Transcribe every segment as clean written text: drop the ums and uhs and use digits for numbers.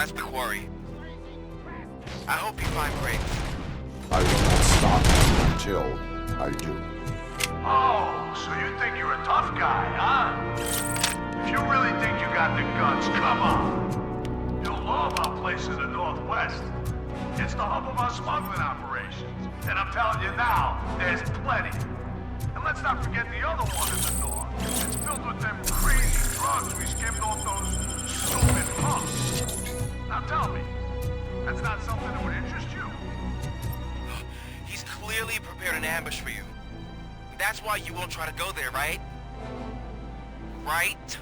That's the quarry. I hope you find Briggs. I will not stop until I do. Oh, so you think you're a tough guy, huh? If you really think you got the guts, come on. You'll know about places in the Northwest. It's the hub of our smuggling operations. And I'm telling you now, there's plenty. And let's not forget the other one in the north. It's filled with them crazy drugs we skimmed off those stupid punks. Now tell me, that's not something that would interest you? He's clearly prepared an ambush for you. That's why you won't try to go there, right? Right?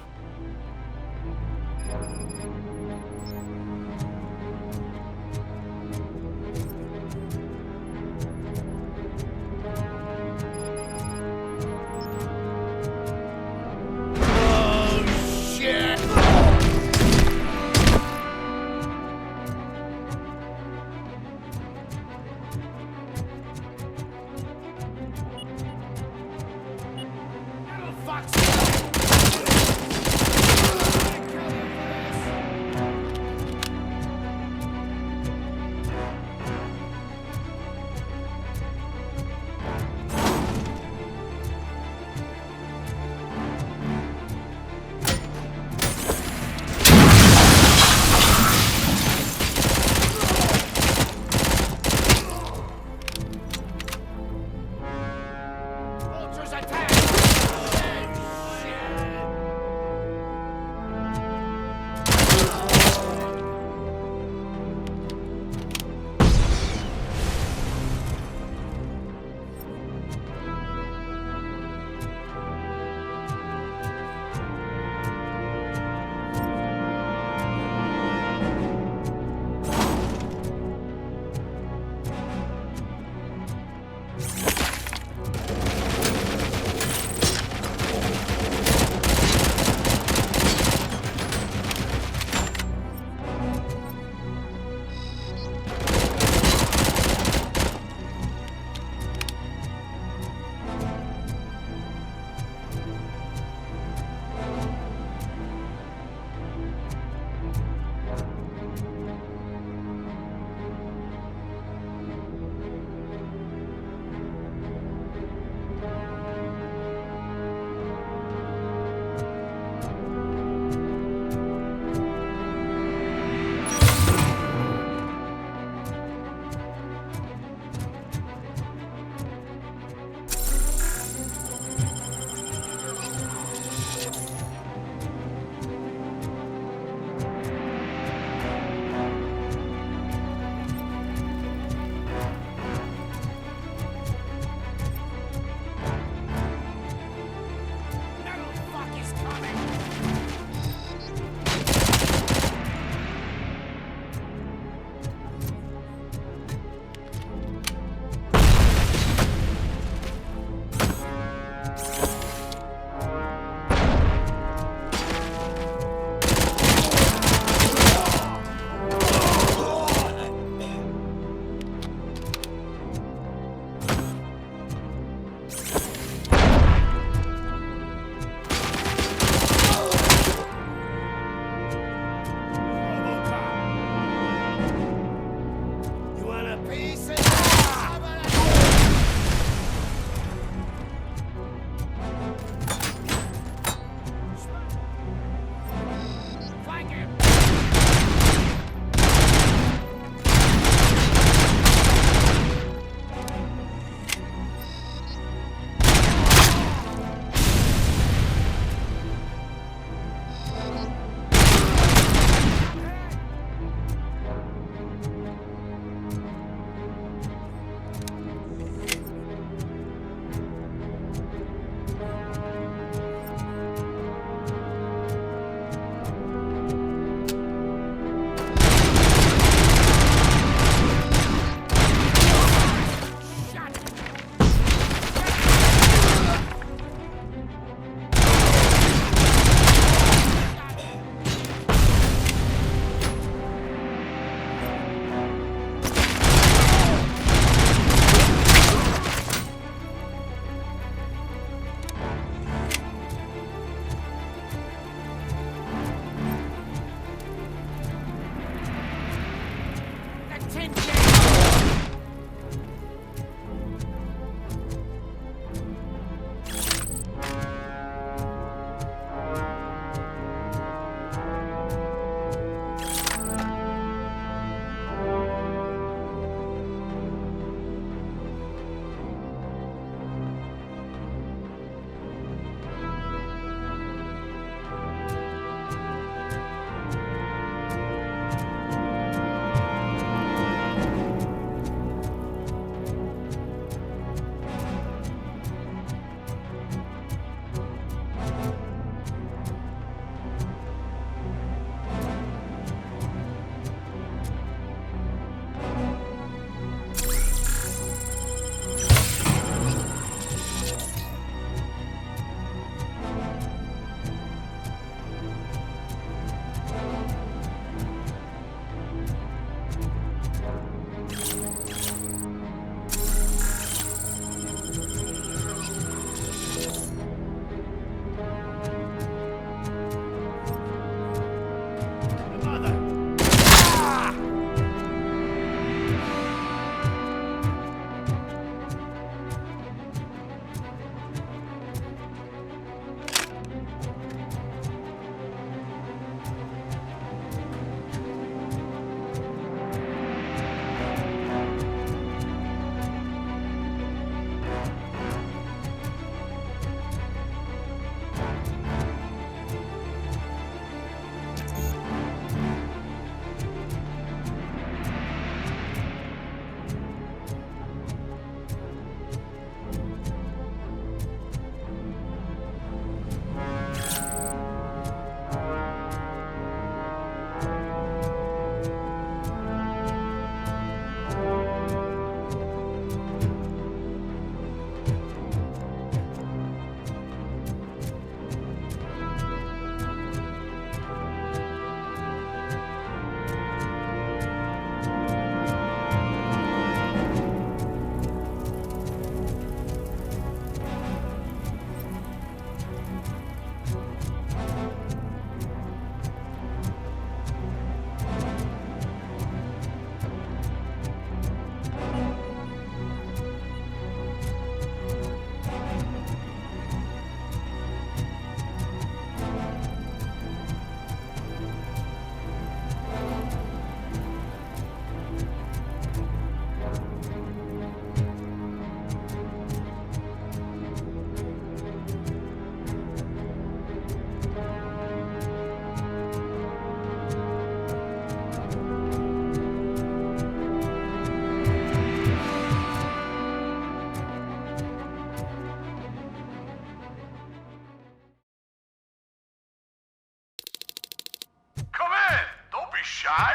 Come in. Don't be shy.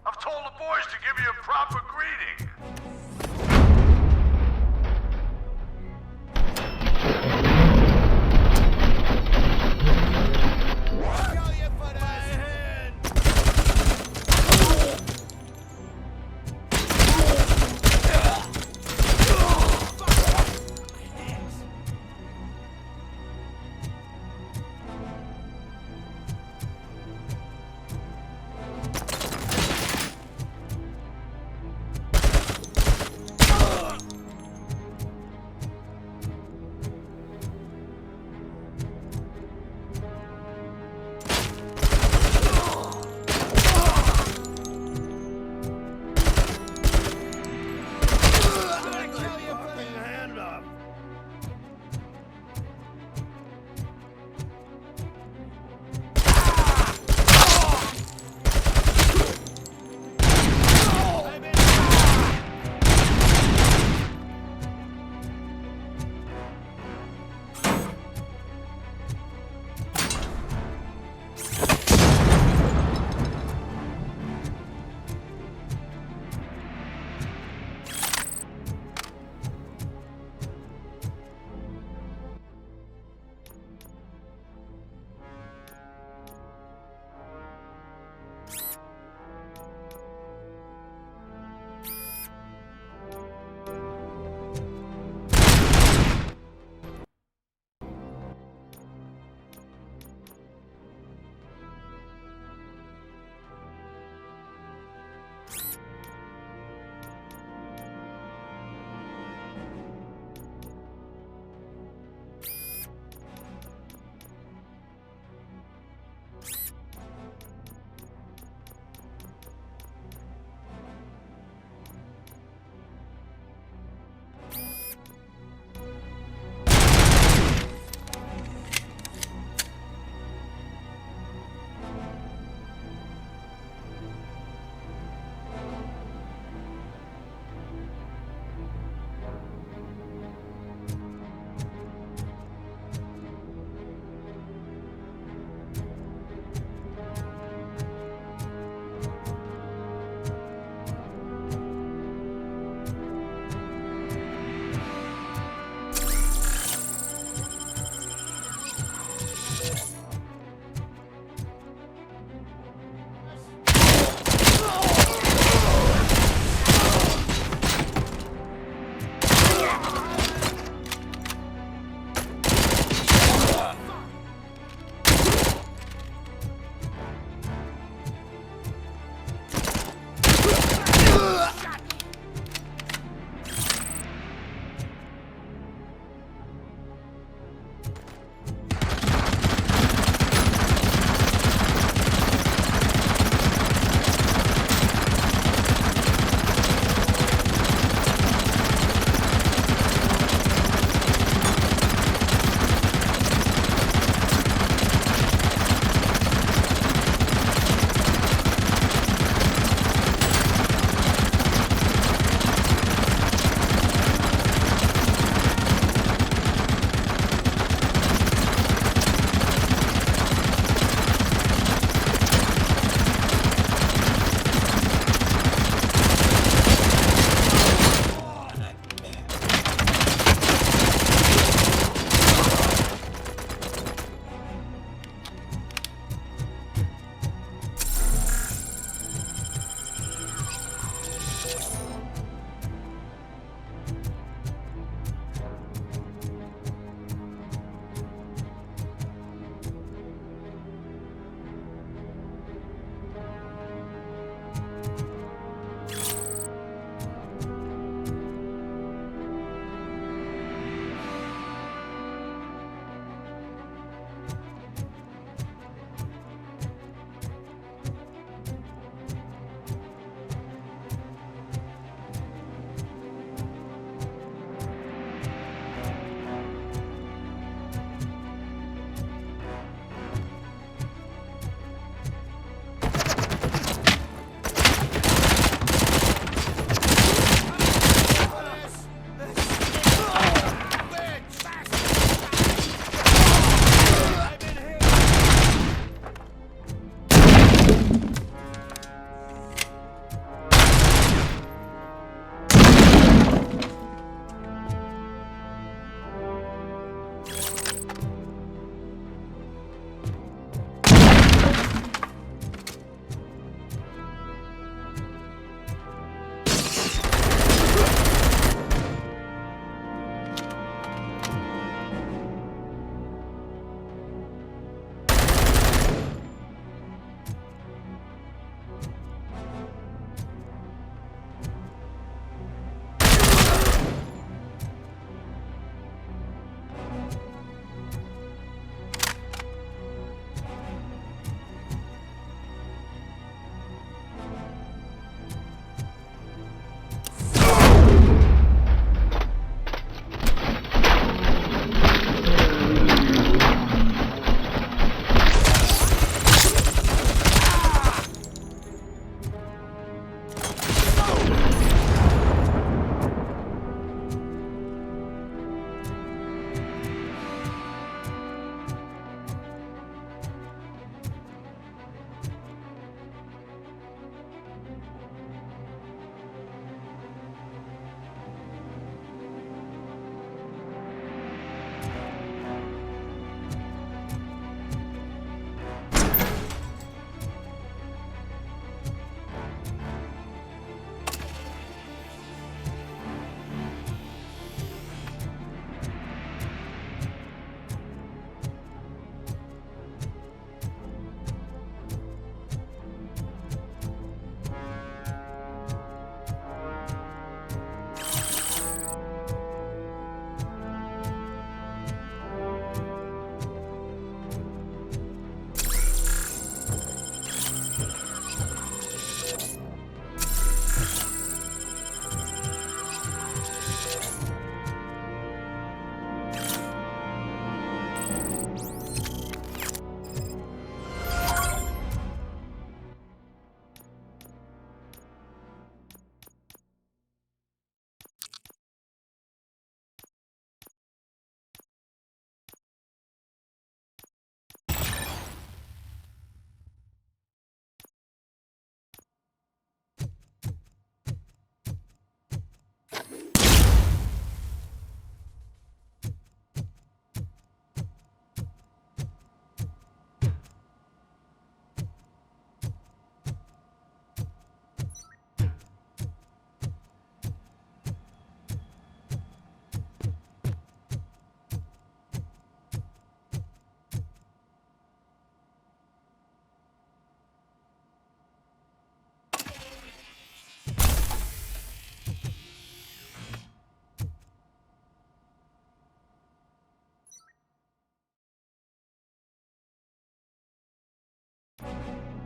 I've told the boys to give you a proper greeting.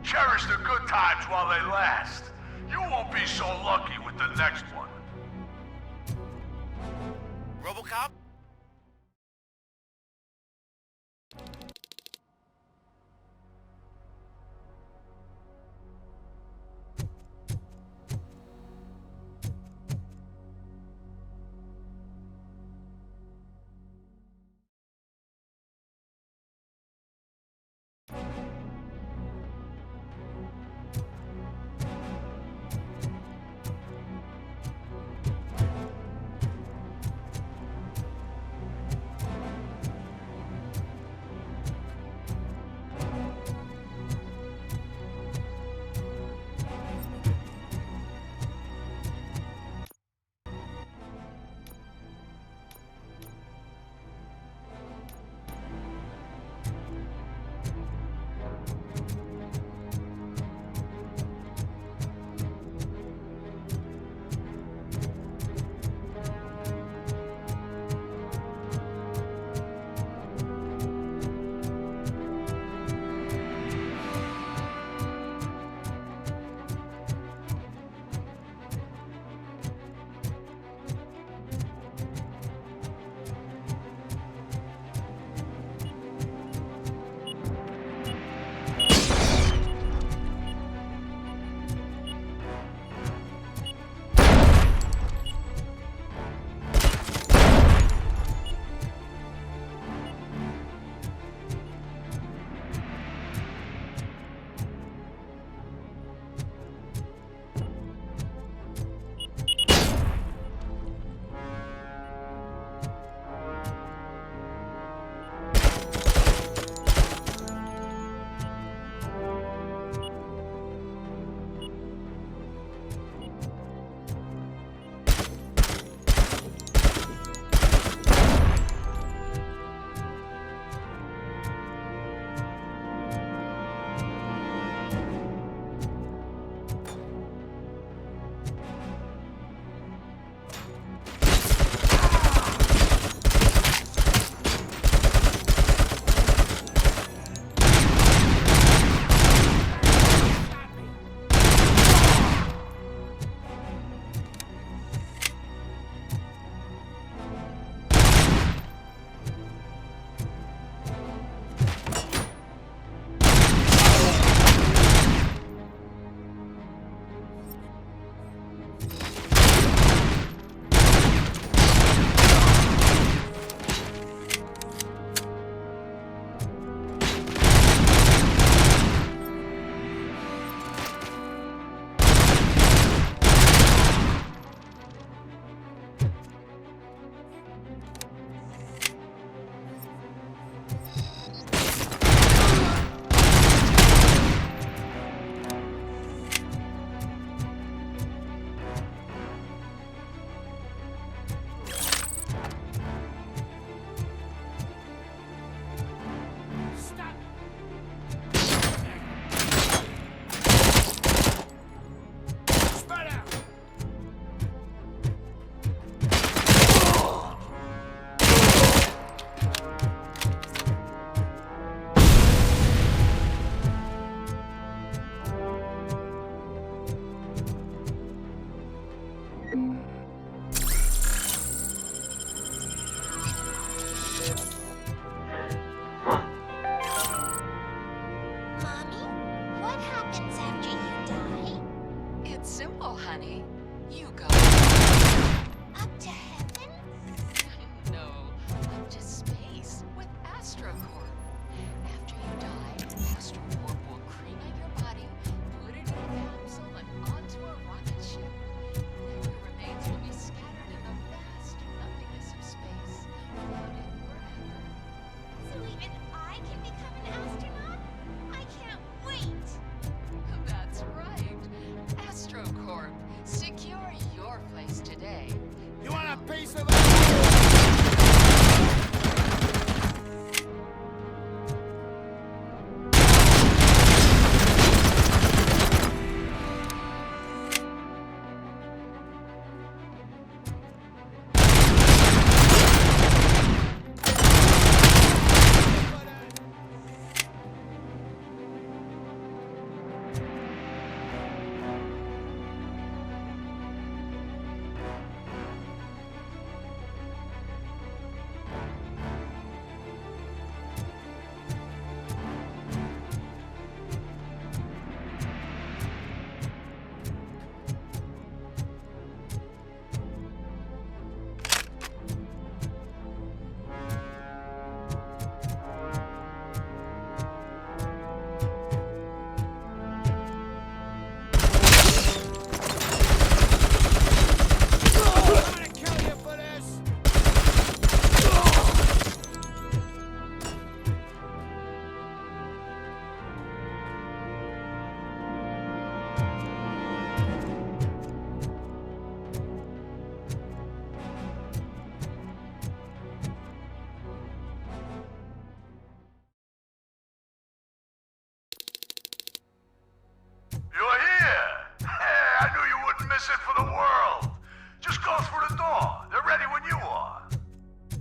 Cherish the good times while they last. You won't be so lucky with the next one. RoboCop?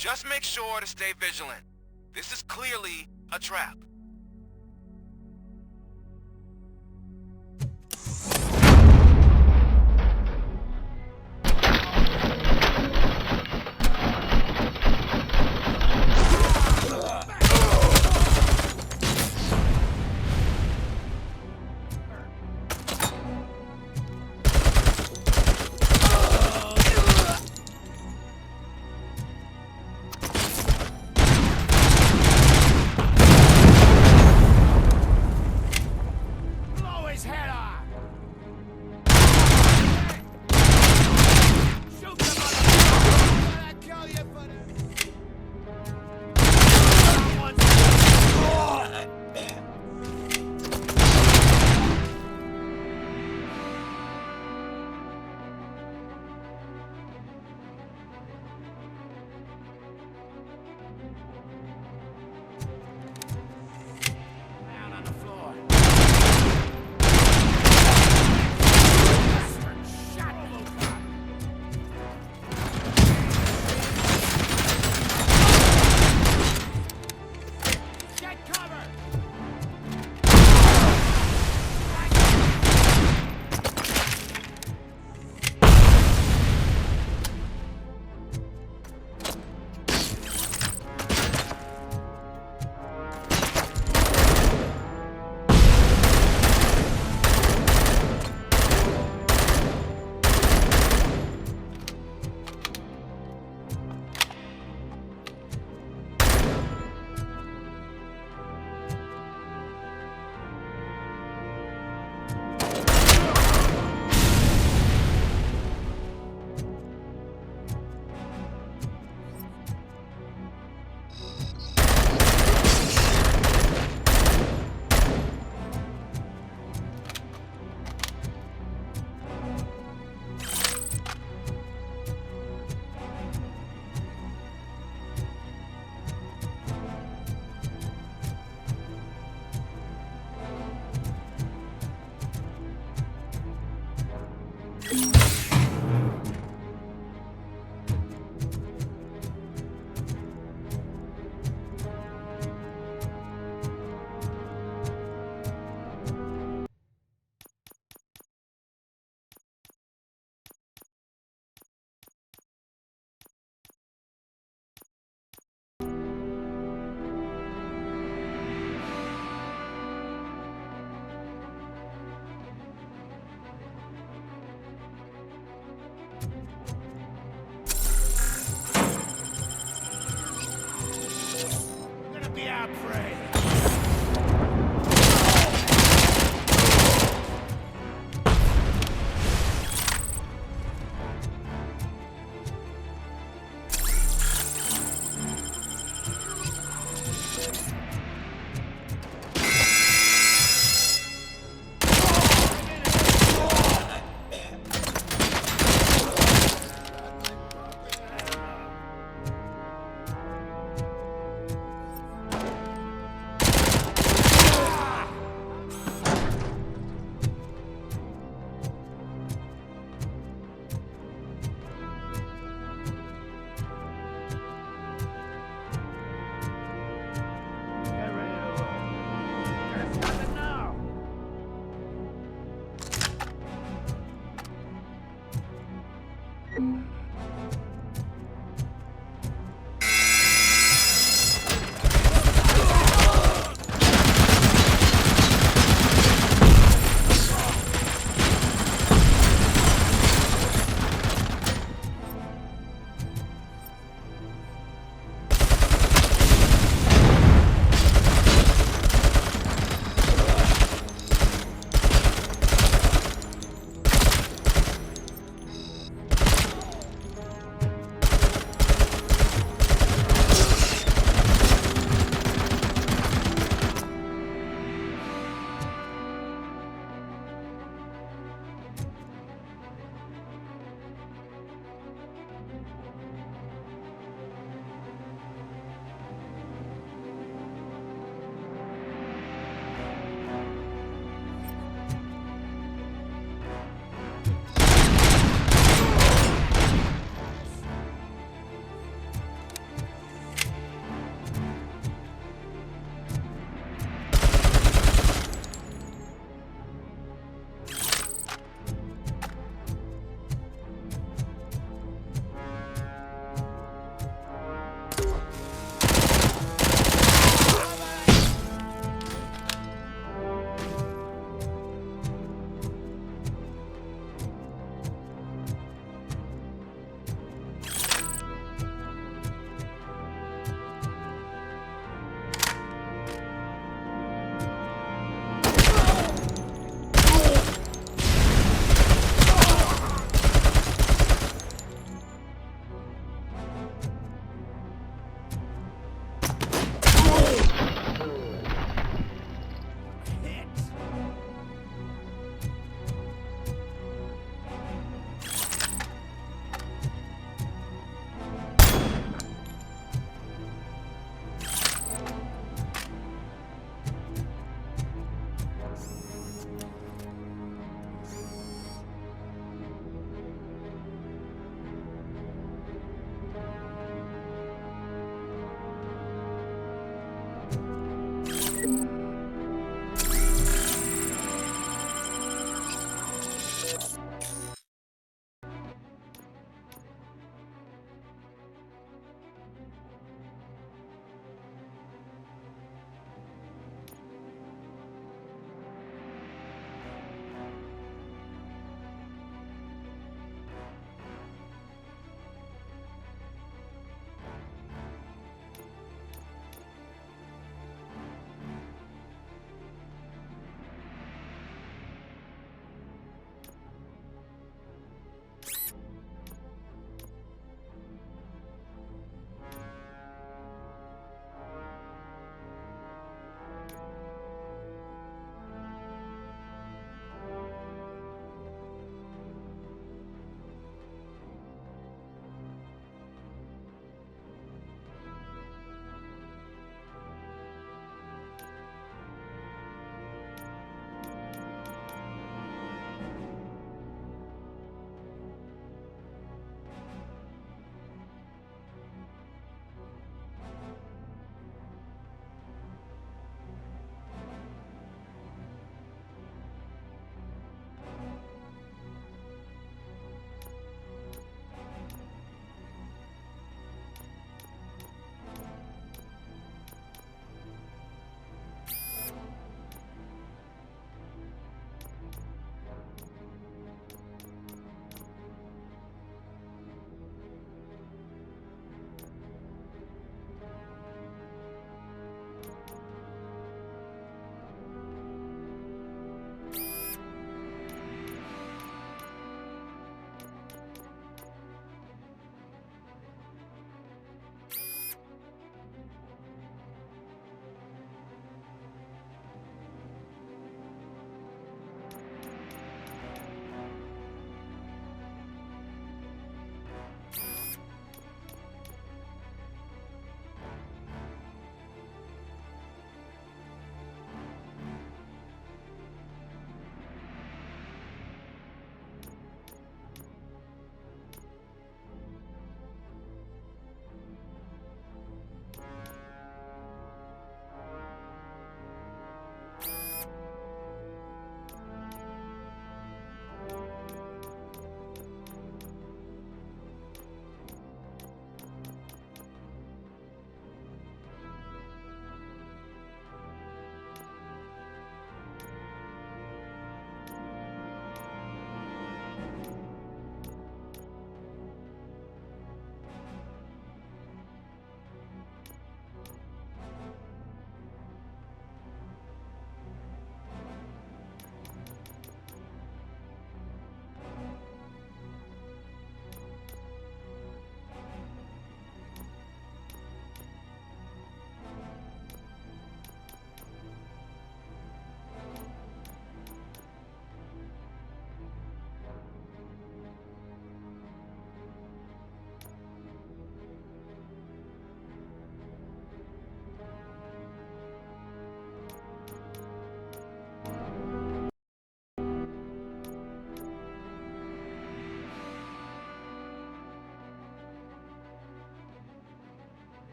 Just make sure to stay vigilant. This is clearly a trap.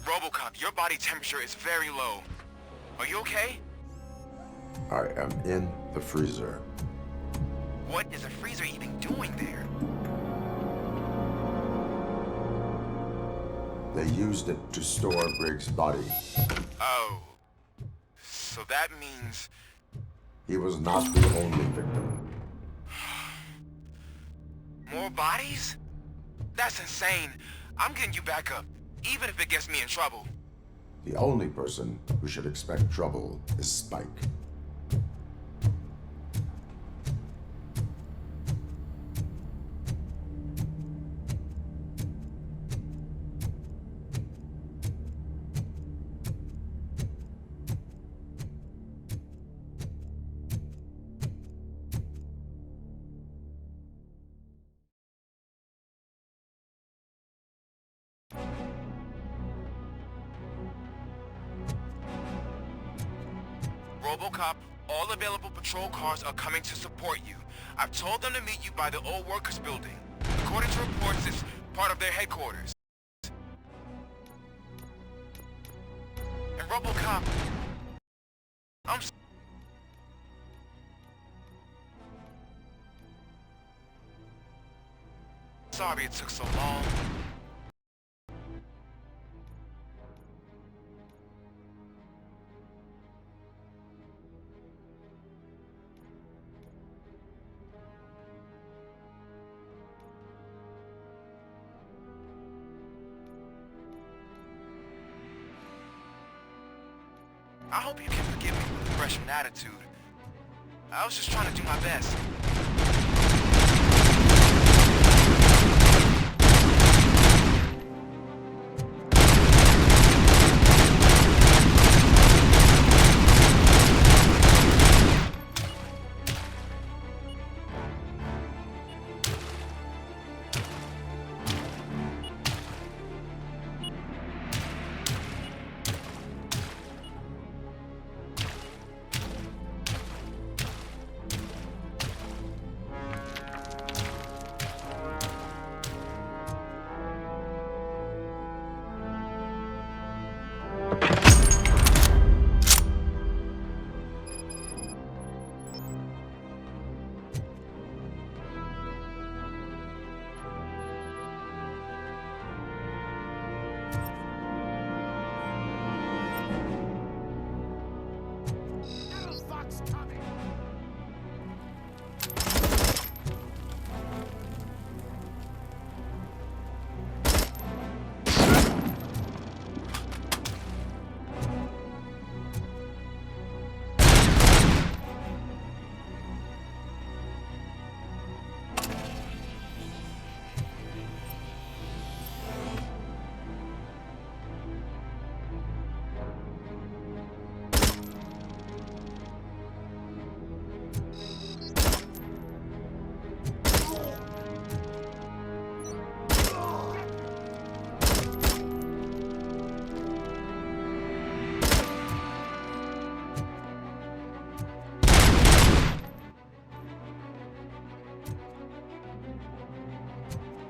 RoboCop, your body temperature is very low. Are you okay? I am in the freezer. What is a freezer even doing there? They used it to store Briggs' body. Oh. So that means... He was not the only victim. more bodies? That's insane. I'm getting you back up, even if it gets me in trouble. The only person who should expect trouble is Spike. RoboCop, all available patrol cars are coming to support you. I've told them to meet you by the old workers building. According to reports, it's part of their headquarters. And RoboCop, I'm sorry it took so long. I hope you can forgive me for the freshman attitude. I was just trying to do my best.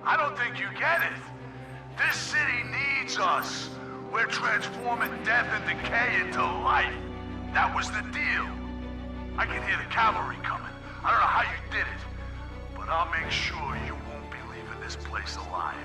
I don't think you get it. This city needs us. We're transforming death and decay into life. That was the deal. I can hear the cavalry coming. I don't know how you did it, but I'll make sure you won't be leaving this place alive.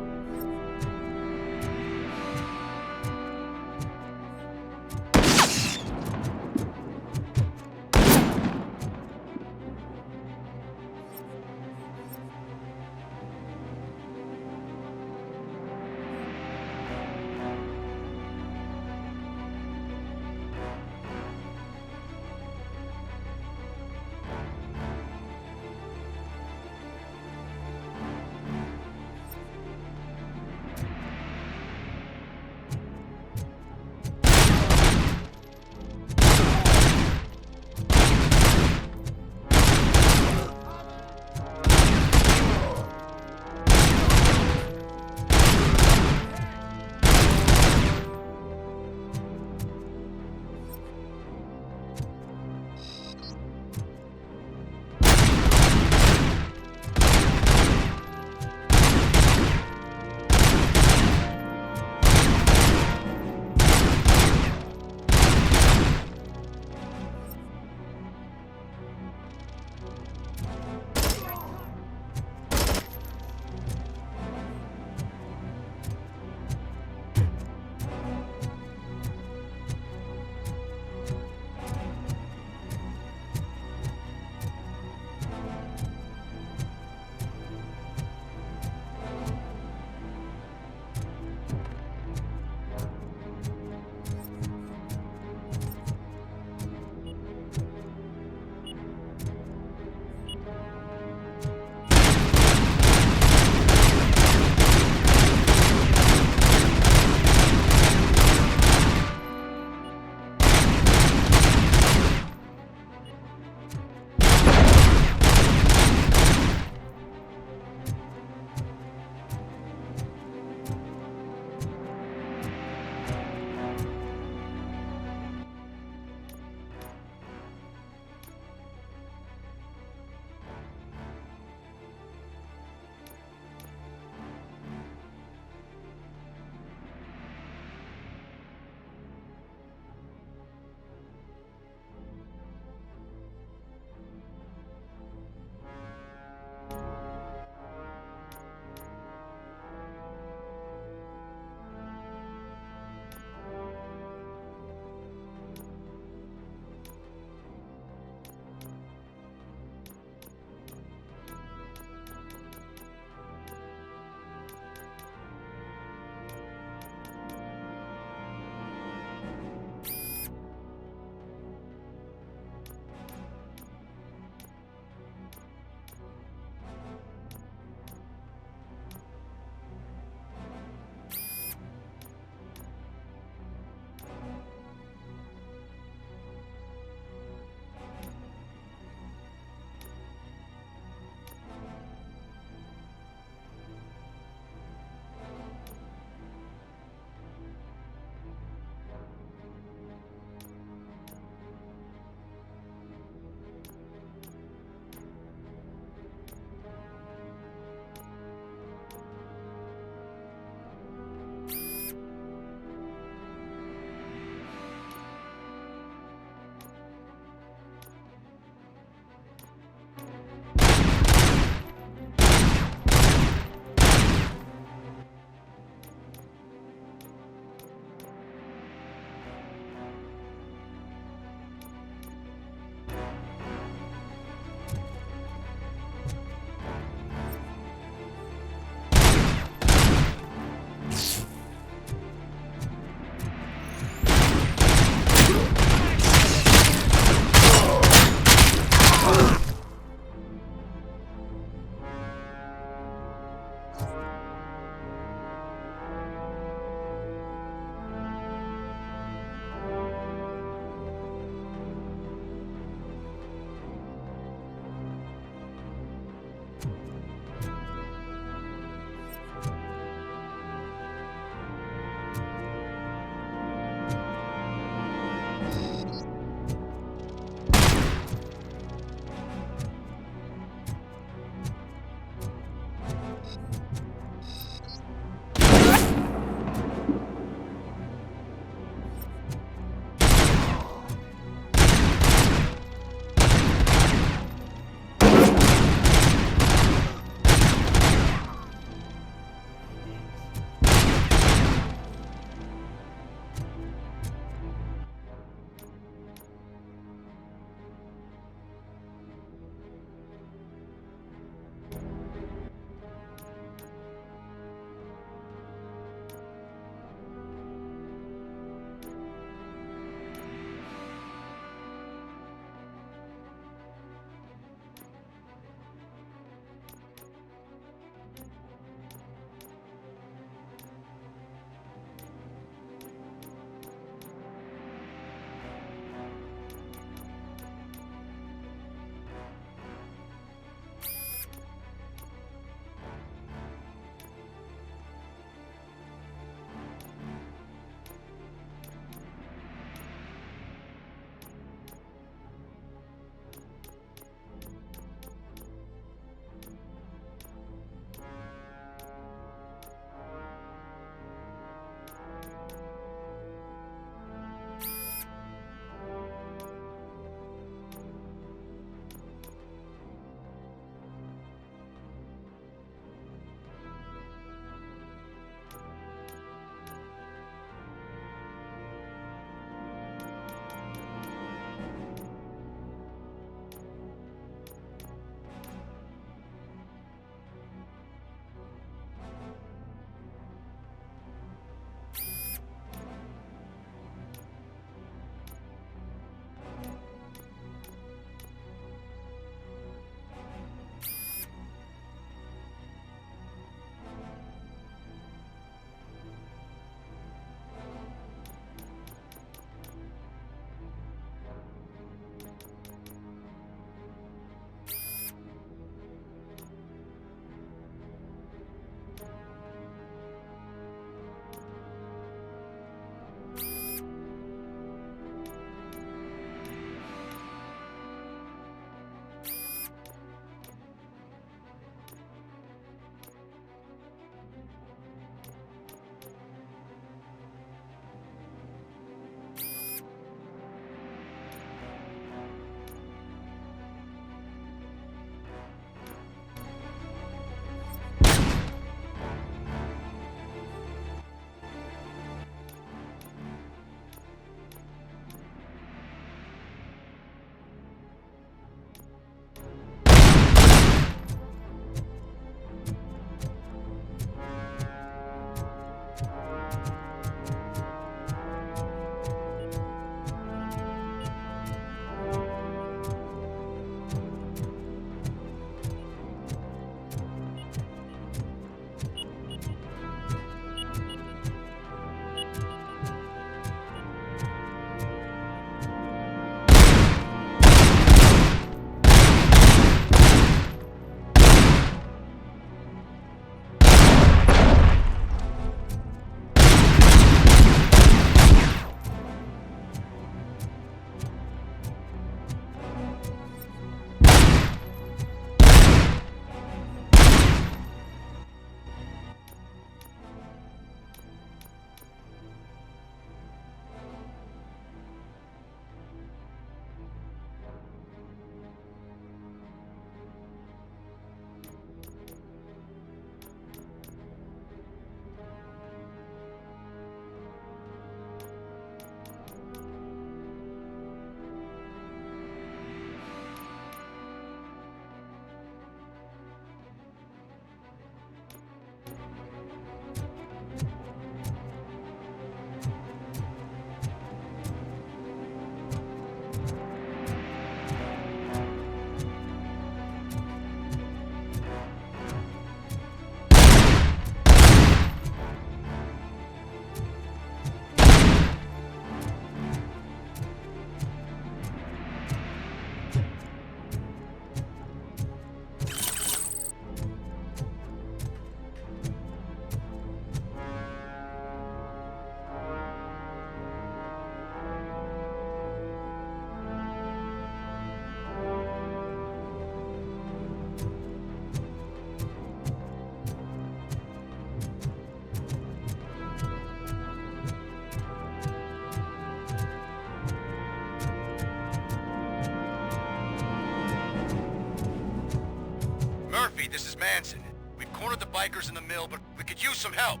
this is Manson. We've cornered the bikers in the mill, but we could use some help.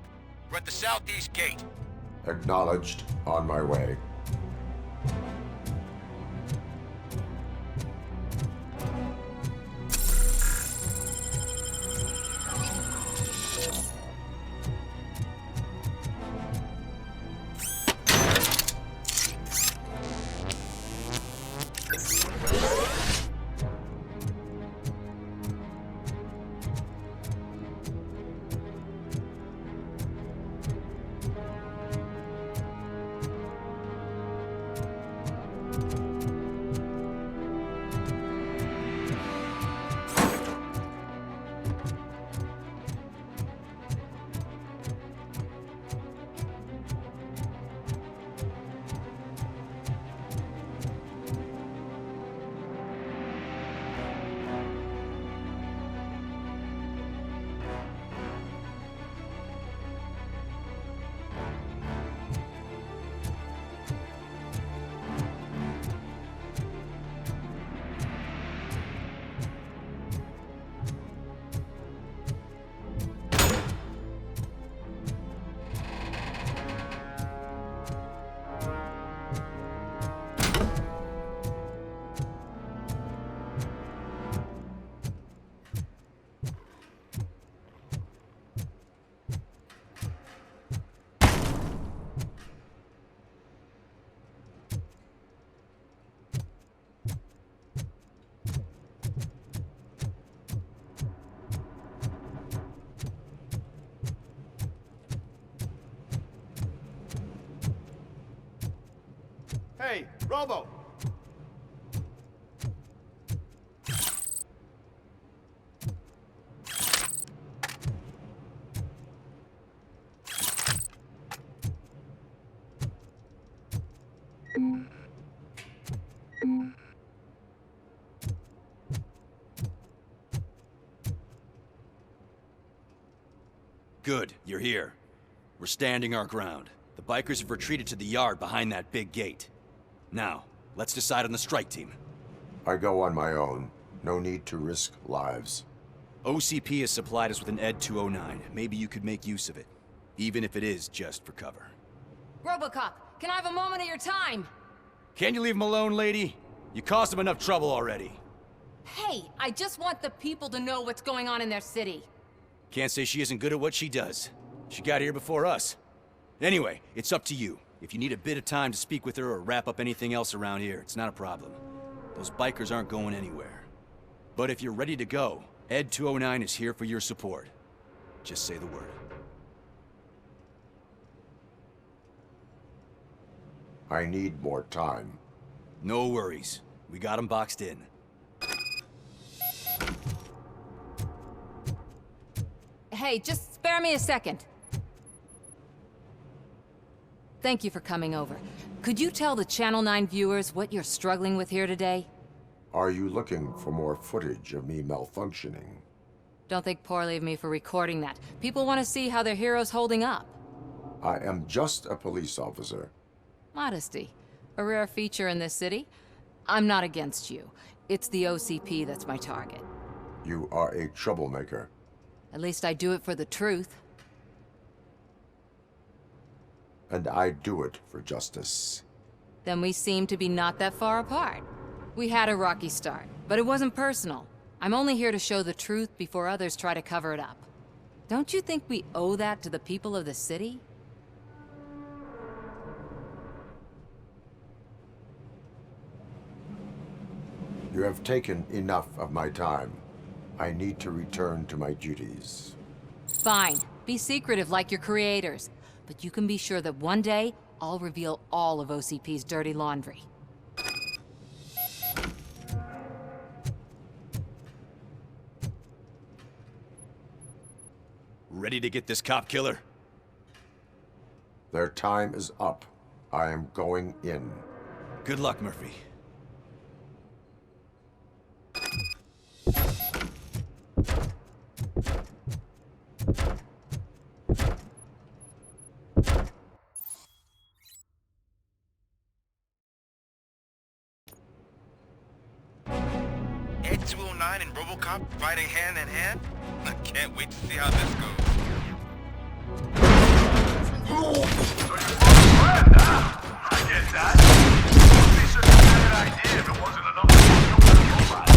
We're at the southeast gate. Acknowledged. On my way. Hey, Robo! Good, you're here. We're standing our ground. The bikers have retreated to the yard behind that big gate. Now, let's decide on the strike team. I go on my own. No need to risk lives. OCP has supplied us with an ED 209. Maybe you could make use of it, even if it is just for cover. RoboCop, can I have a moment of your time? Can you leave him alone, lady? You caused him enough trouble already. Hey, I just want the people to know what's going on in their city. Can't say she isn't good at what she does. She got here before us. Anyway, it's up to you. If you need a bit of time to speak with her or wrap up anything else around here, it's not a problem. Those bikers aren't going anywhere. But if you're ready to go, ED 209 is here for your support. Just say the word. I need more time. No worries. We got them boxed in. Hey, just spare me a second. Thank you for coming over. Could you tell the Channel 9 viewers what you're struggling with here today? Are you looking for more footage of me malfunctioning? Don't think poorly of me for recording that. People want to see how their hero's holding up. I am just a police officer. Modesty. A rare feature in this city. I'm not against you. It's the OCP that's my target. You are a troublemaker. At least I do it for the truth. And I do it for justice. Then we seem to be not that far apart. We had a rocky start, but it wasn't personal. I'm only here to show the truth before others try to cover it up. Don't you think we owe that to the people of the city? You have taken enough of my time. I need to return to my duties. Fine. Be secretive like your creators. But you can be sure that one day, I'll reveal all of OCP's dirty laundry. Ready to get this cop killer? Their time is up. I am going in. Good luck, Murphy. Ed 209 and RoboCop fighting hand in hand? I can't wait to see how this goes. So you brought a friend, huh? I get that. It wouldn't be such a bad idea if it wasn't enough to fuck up with a robot.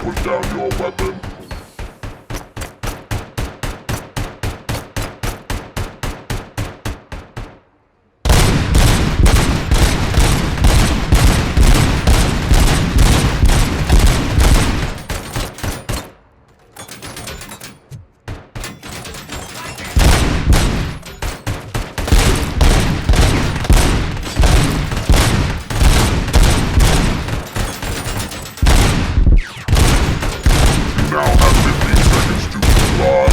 Put down your weapon. Now have 15 seconds to comply.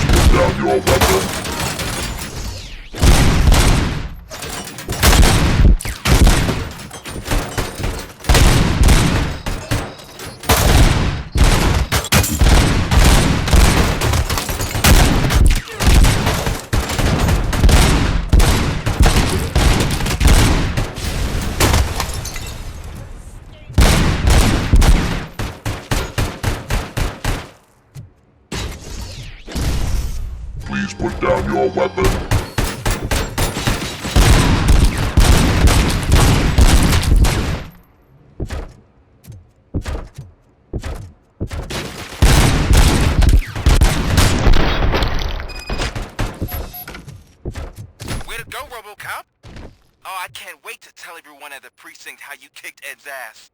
Put down your weapon. Please put down your weapon. Way to go, RoboCop! Oh, I can't wait to tell everyone at the precinct how you kicked Ed's ass.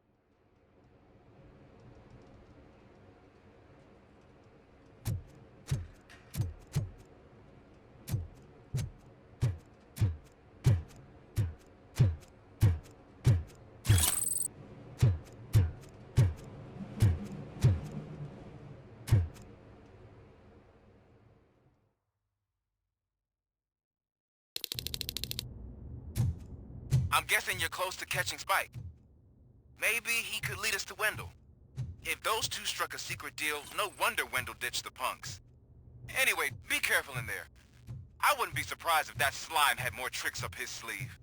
I'm guessing you're close to catching Spike. Maybe he could lead us to Wendell. If those two struck a secret deal, no wonder Wendell ditched the punks. Anyway, be careful in there. I wouldn't be surprised if that slime had more tricks up his sleeve.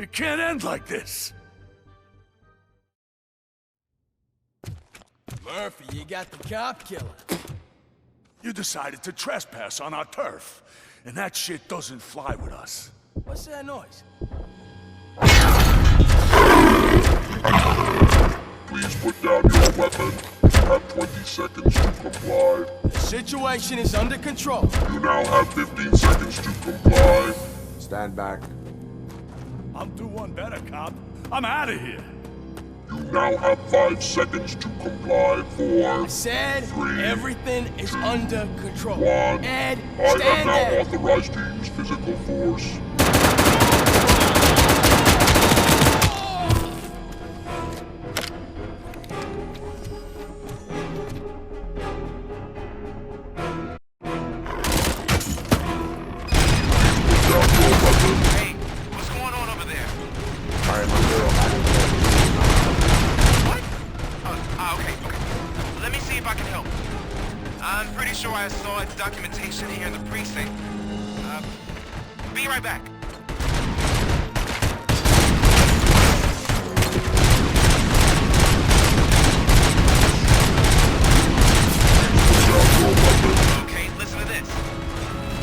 It can't end like this. Murphy, you got the cop killer. You decided to trespass on our turf, and that shit doesn't fly with us. What's that noise? Please put down your weapon. You have 20 seconds to comply. The situation is under control. You now have 15 seconds to comply. Stand back. I'll do one better, cop. I'm out of here. You now have 5 seconds to comply. 4, I said 3, everything is under control. 1. Ed, I am stand now there. authorized to use physical force. Hey, what's going on over there? I am under attack. What? Okay. Let me see if I can help. I'm pretty sure I saw documentation here in the precinct. Be right back. Okay, listen to this.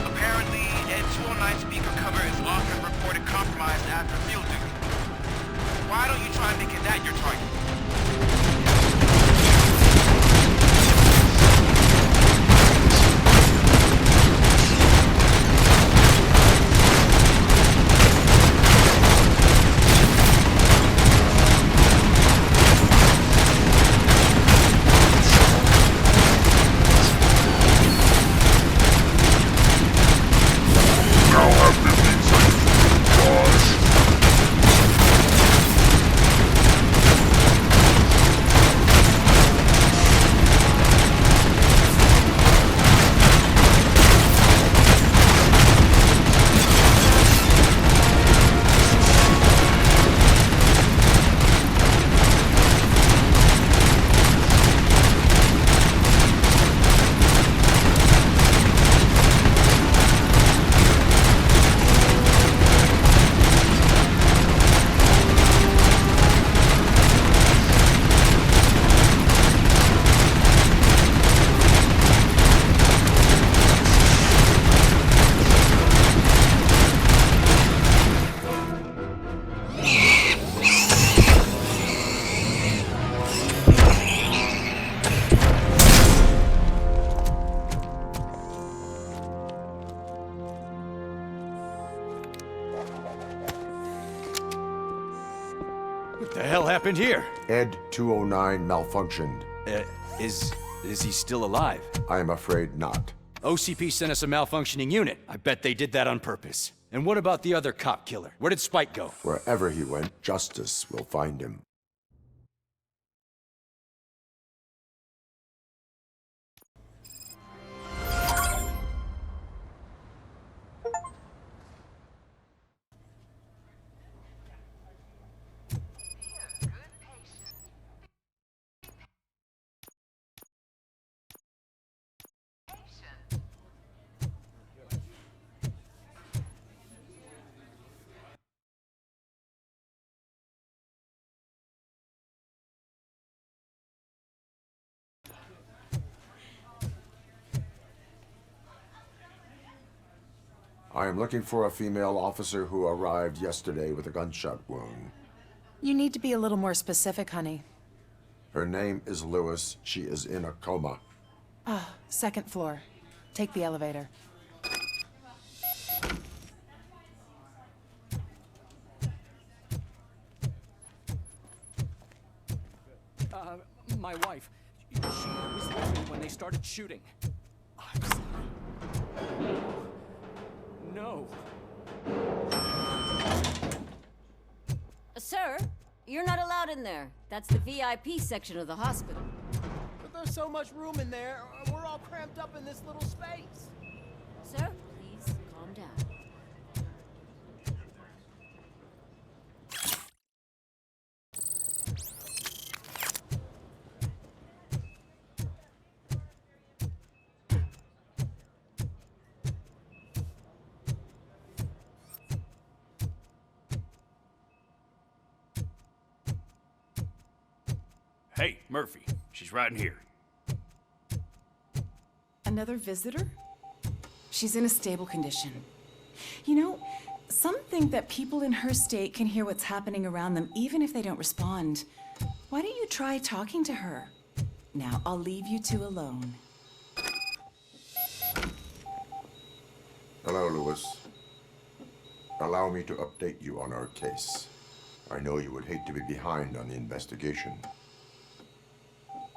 Apparently, Ed 209 speaker cover is often reported compromised after field duty. Why don't you try making that your target? Now have 15 seconds to comply. What the hell happened here? Ed 209 malfunctioned. Is he still alive? I am afraid not. OCP sent us a malfunctioning unit. I bet they did that on purpose. And what about the other cop killer? Where did Spike go? Wherever he went, justice will find him. I am looking for a female officer who arrived yesterday with a gunshot wound. You need to be a little more specific, honey. Her name is Lewis. She is in a coma. Second floor. Take the elevator. My wife. She was with me when they started shooting. I'm sorry. No. Sir, you're not allowed in there. That's the VIP section of the hospital. But there's so much room in there. We're all cramped up in this little space. Sir, please calm down. Hey, Murphy. She's right in here. Another visitor? She's in a stable condition. You know, some think that people in her state can hear what's happening around them even if they don't respond. Why don't you try talking to her? Now, I'll leave you two alone. Hello, Lewis. Allow me to update you on our case. I know you would hate to be behind on the investigation.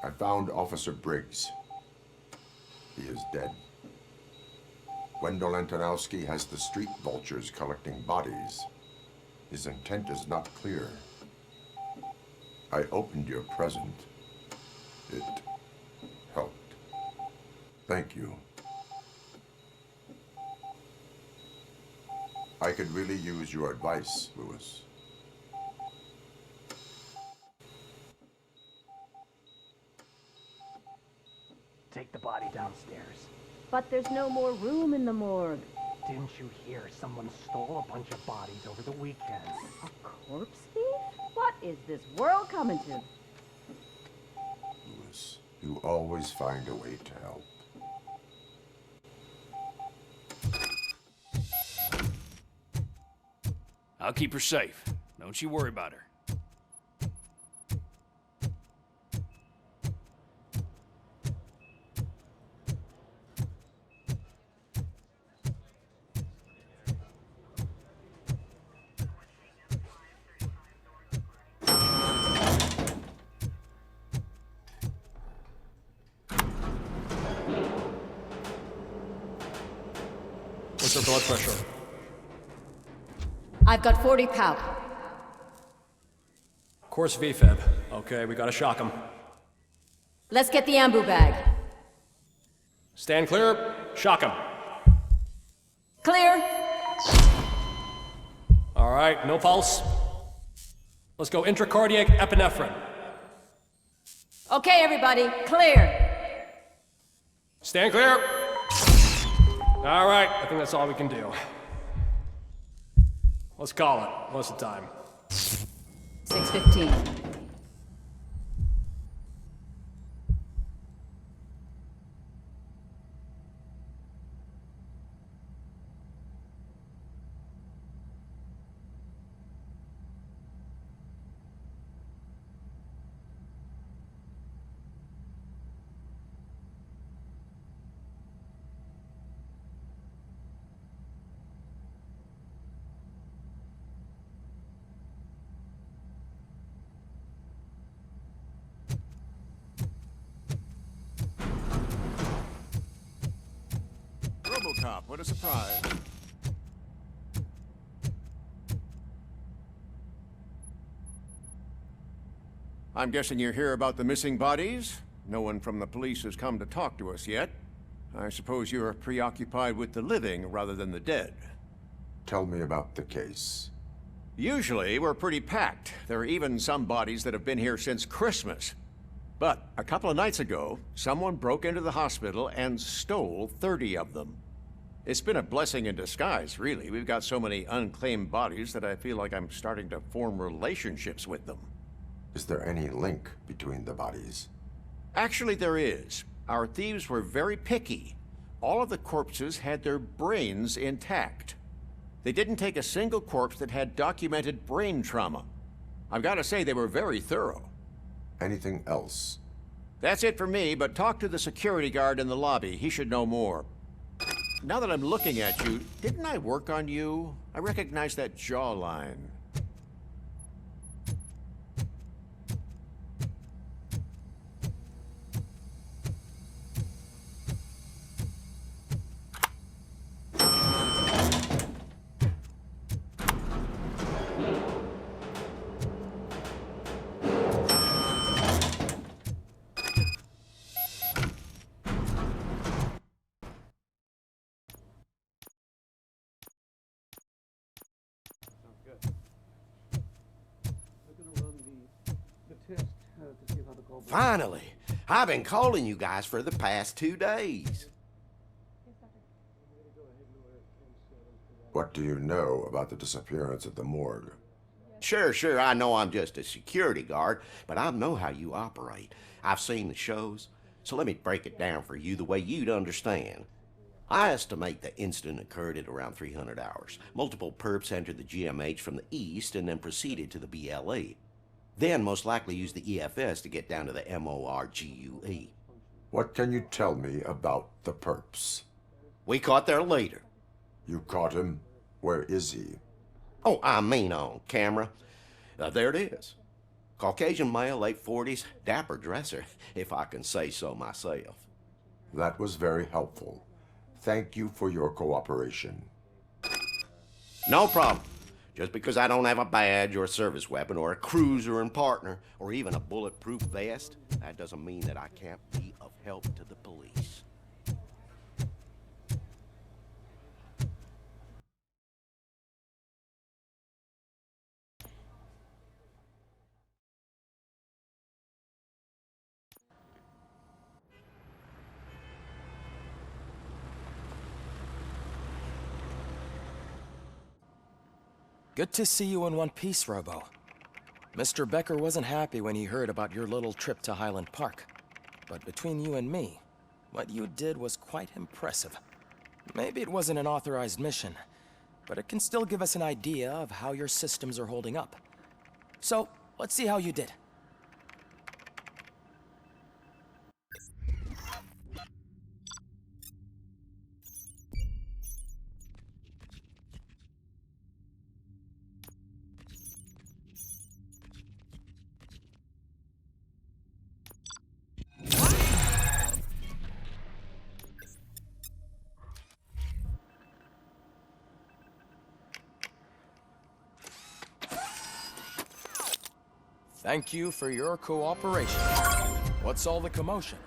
I found Officer Briggs. He is dead. Wendell Antonowski has the street vultures collecting bodies. His intent is not clear. I opened your present. It helped. Thank you. I could really use your advice, Lewis. Take the body downstairs. But there's no more room in the morgue. Didn't you hear someone stole a bunch of bodies over the weekend? A corpse thief? What is this world coming to? Lewis, you always find a way to help. I'll keep her safe. Don't you worry about her. What's her blood pressure? I've got 40 pow. Course VFib. Okay, we gotta shock him. Let's get the ambu bag. Stand clear, shock him. Clear. All right, no pulse. Let's go intracardiac epinephrine. Okay, everybody, clear. Stand clear. All right, I think that's all we can do. Let's call it. What's the time? 6:15. RoboCop, what a surprise. I'm guessing you're here about the missing bodies? No one from the police has come to talk to us yet. I suppose you're preoccupied with the living rather than the dead. Tell me about the case. Usually, we're pretty packed. There are even some bodies that have been here since Christmas. But a couple of nights ago, someone broke into the hospital and stole 30 of them. It's been a blessing in disguise, really. We've got so many unclaimed bodies that I feel like I'm starting to form relationships with them. Is there any link between the bodies? Actually, there is. Our thieves were very picky. All of the corpses had their brains intact. They didn't take a single corpse that had documented brain trauma. I've got to say, they were very thorough. Anything else? That's it for me, but talk to the security guard in the lobby. He should know more. Now that I'm looking at you, didn't I work on you? I recognize that jawline. Finally! I've been calling you guys for the past 2 days. What do you know about the disappearance at the morgue? Sure, I know I'm just a security guard, but I know how you operate. I've seen the shows, so let me break it down for you the way you'd understand. I estimate the incident occurred at around 300 hours. Multiple perps entered the GMH from the east and then proceeded to the BLE. Then most likely used the EFS to get down to the MORGUE. What can you tell me about the perps? We caught their leader. You caught him? Where is he? Oh, I mean on camera. There it is. Caucasian male, late 40s, dapper dresser, if I can say so myself. That was very helpful. Thank you for your cooperation. No problem. Just because I don't have a badge or a service weapon or a cruiser and partner or even a bulletproof vest, that doesn't mean that I can't be of help to the police. Good to see you in one piece, Robo. Mr. Becker wasn't happy when he heard about your little trip to Highland Park. But between you and me, what you did was quite impressive. Maybe it wasn't an authorized mission, but it can still give us an idea of how your systems are holding up. So, let's see how you did. Thank you for your cooperation. What's all the commotion?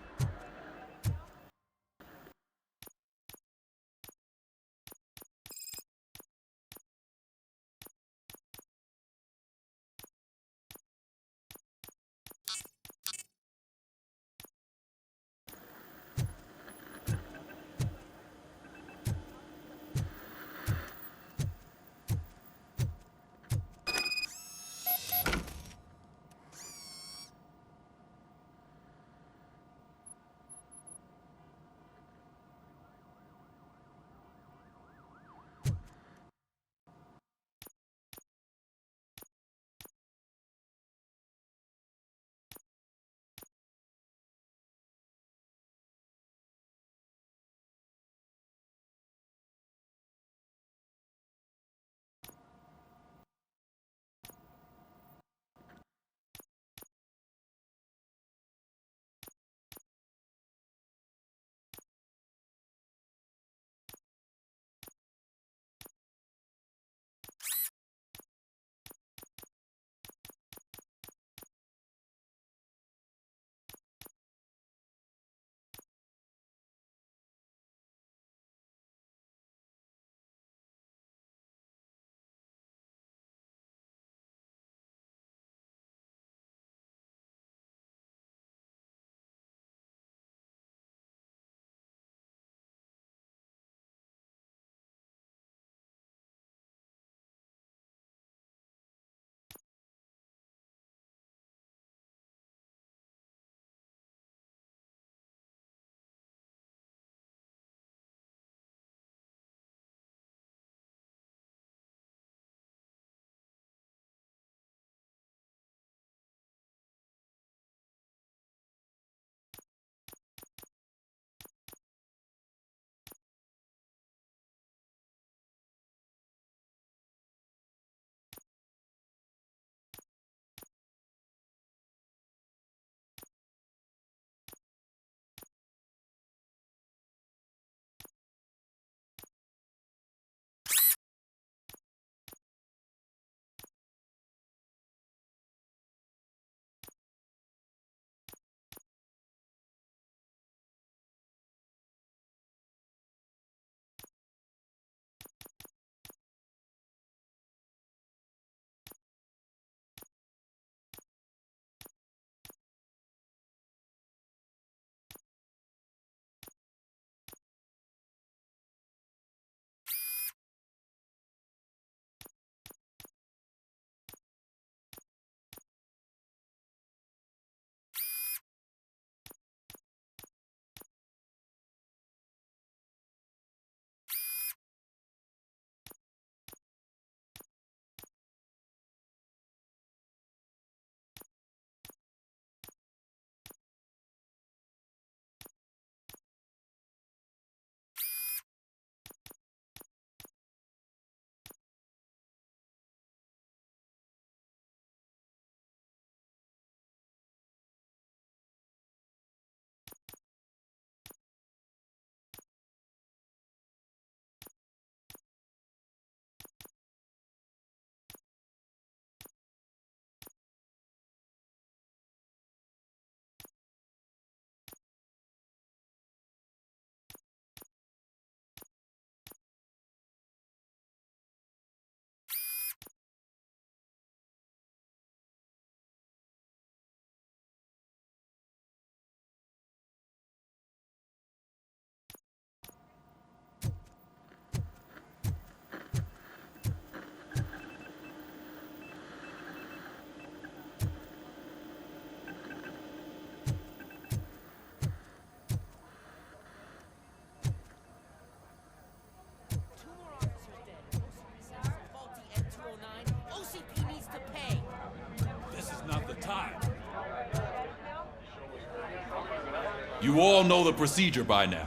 You all know the procedure by now.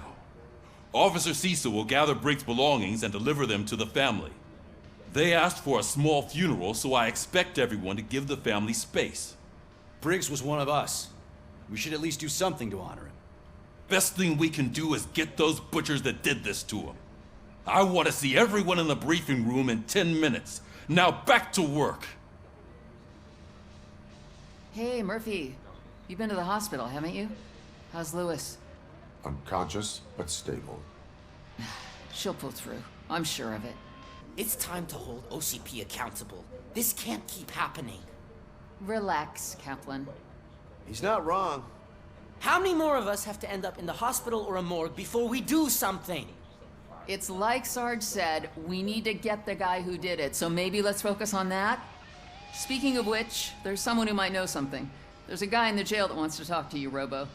Officer Cecil will gather Briggs' belongings and deliver them to the family. They asked for a small funeral, so I expect everyone to give the family space. Briggs was one of us. We should at least do something to honor him. Best thing we can do is get those butchers that did this to him. I want to see everyone in the briefing room in 10 minutes. Now back to work. Hey, Murphy. You've been to the hospital, haven't you? How's Lewis? Unconscious, but stable. She'll pull through. I'm sure of it. It's time to hold OCP accountable. This can't keep happening. Relax, Kaplan. He's not wrong. How many more of us have to end up in the hospital or a morgue before we do something? It's like Sarge said, we need to get the guy who did it, so maybe let's focus on that? Speaking of which, there's someone who might know something. There's a guy in the jail that wants to talk to you, Robo.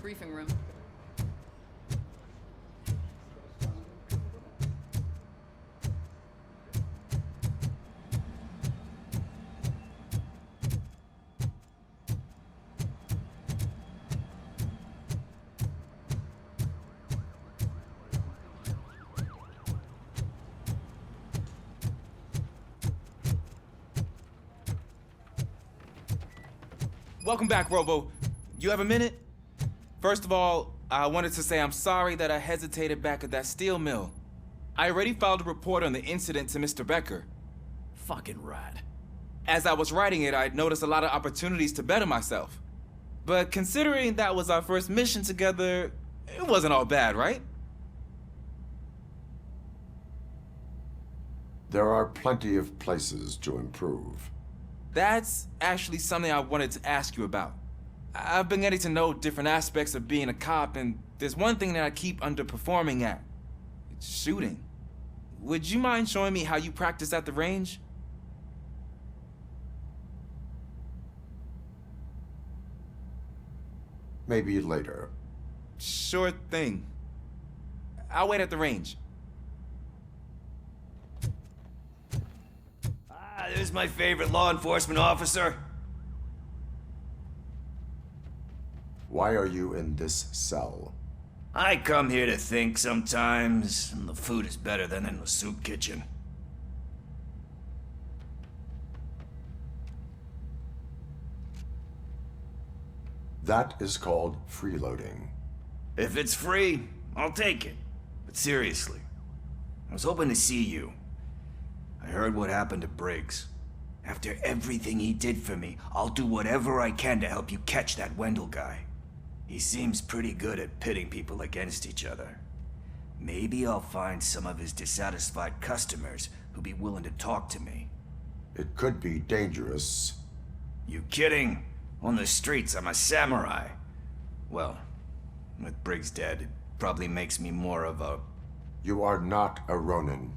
briefing room. Welcome back, Robo. You have a minute? First of all, I wanted to say I'm sorry that I hesitated back at that steel mill. I already filed a report on the incident to Mr. Becker. Fucking rat. As I was writing it, I'd noticed a lot of opportunities to better myself. But considering that was our first mission together, it wasn't all bad, right? There are plenty of places to improve. That's actually something I wanted to ask you about. I've been getting to know different aspects of being a cop, and there's one thing that I keep underperforming at. It's shooting. Would you mind showing me how you practice at the range? Maybe later. Sure thing. I'll wait at the range. There's my favorite law enforcement officer. Why are you in this cell? I come here to think sometimes, and the food is better than in the soup kitchen. That is called freeloading. If it's free, I'll take it. But seriously, I was hoping to see you. I heard what happened to Briggs. After everything he did for me, I'll do whatever I can to help you catch that Wendell guy. He seems pretty good at pitting people against each other. Maybe I'll find some of his dissatisfied customers who'll be willing to talk to me. It could be dangerous. You kidding? On the streets, I'm a samurai. Well, with Briggs dead, it probably makes me more of a... You are not a Ronin.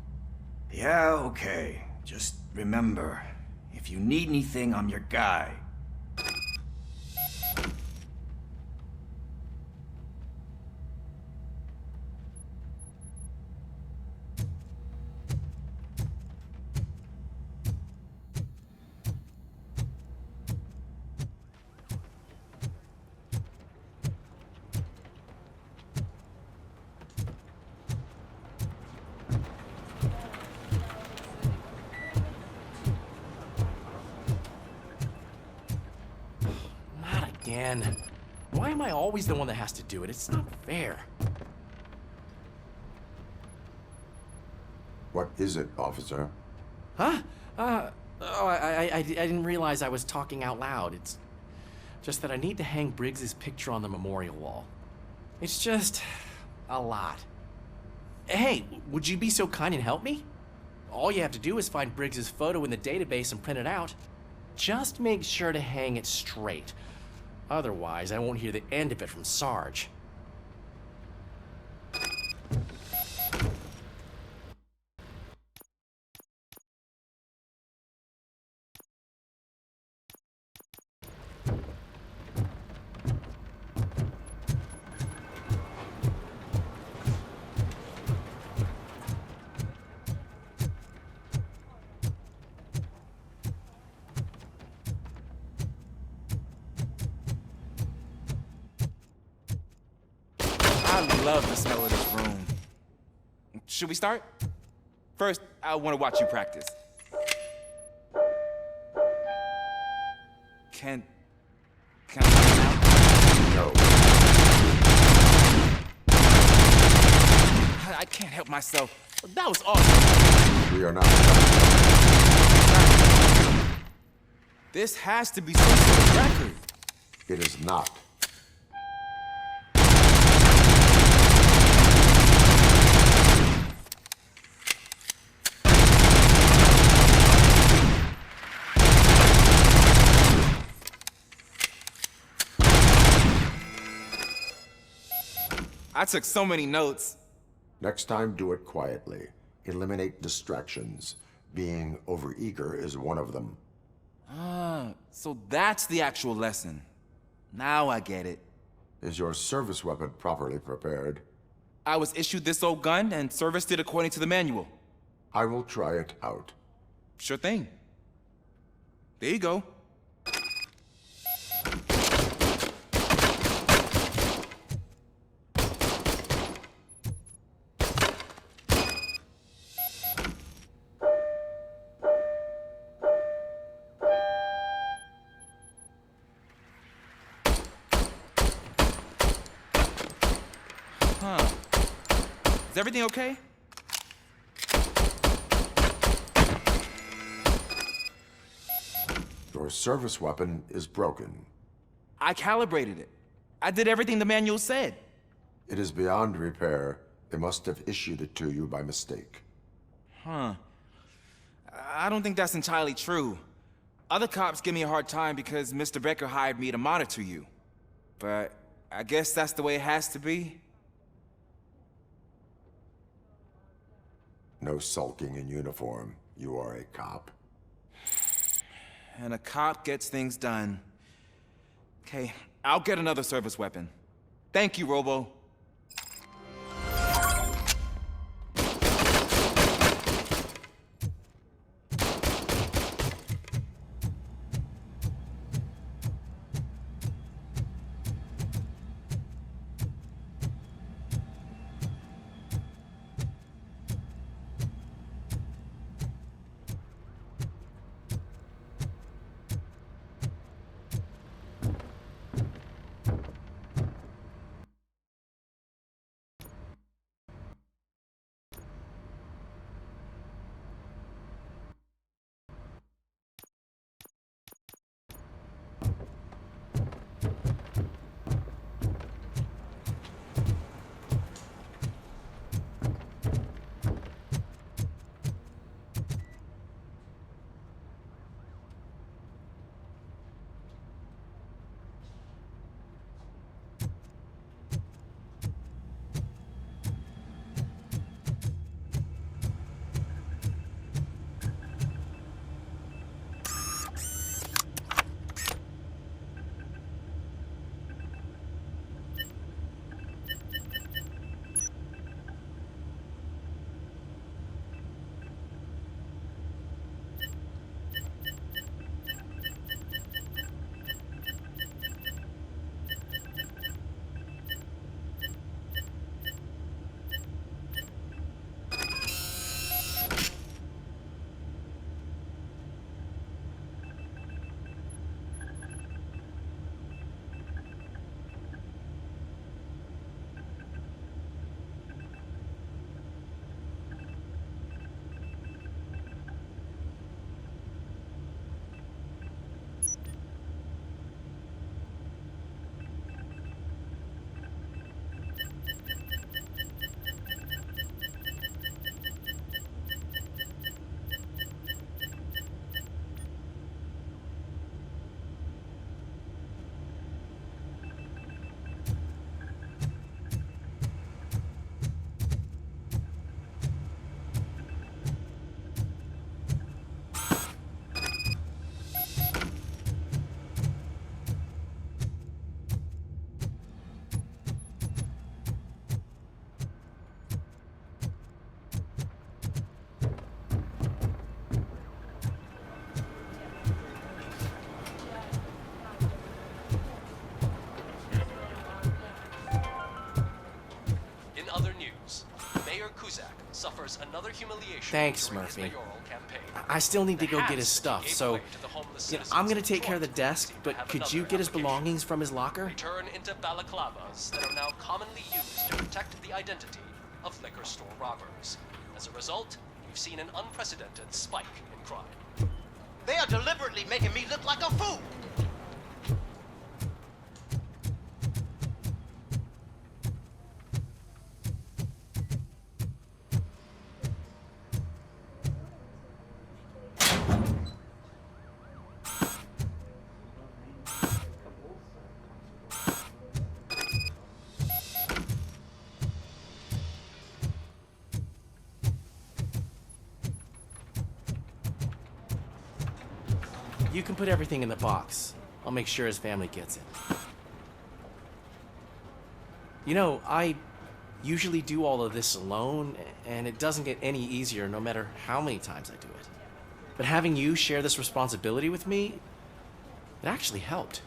Yeah, okay. Just remember, if you need anything, I'm your guy. Again. Why am I always the one that has to do it? It's not fair. What is it, officer? Huh? I didn't realize I was talking out loud. It's just that I need to hang Briggs's picture on the memorial wall. It's just a lot. Hey, would you be so kind and help me? All you have to do is find Briggs's photo in the database and print it out. Just make sure to hang it straight. Otherwise, I won't hear the end of it from Sarge. I love the smell of this room. Should we start? First, I want to watch you practice. Can I No. I can't help myself. That was awesome. We are not. This has to be some sort of record. It is not. I took so many notes. Next time, do it quietly. Eliminate distractions. Being overeager is one of them. So that's the actual lesson. Now I get it. Is your service weapon properly prepared? I was issued this old gun and serviced it according to the manual. I will try it out. Sure thing. There you go. Huh. Is everything okay? Your service weapon is broken. I calibrated it. I did everything the manual said. It is beyond repair. They must have issued it to you by mistake. Huh. I don't think that's entirely true. Other cops give me a hard time because Mr. Becker hired me to monitor you. But I guess that's the way it has to be. No sulking in uniform. You are a cop. And a cop gets things done. Okay, I'll get another service weapon. Thank you, Robo. Another humiliation. Thanks, Murphy. I still need to go get his stuff, so I'm gonna take care of the desk, but could you get his belongings from his locker? Return into balaclavas that are now commonly used to protect the identity of liquor store robbers. As a result, we've seen an unprecedented spike in crime. They are deliberately making me look like a fool. You can put everything in the box. I'll make sure his family gets it. You know, I usually do all of this alone, and it doesn't get any easier no matter how many times I do it. But having you share this responsibility with me, it actually helped.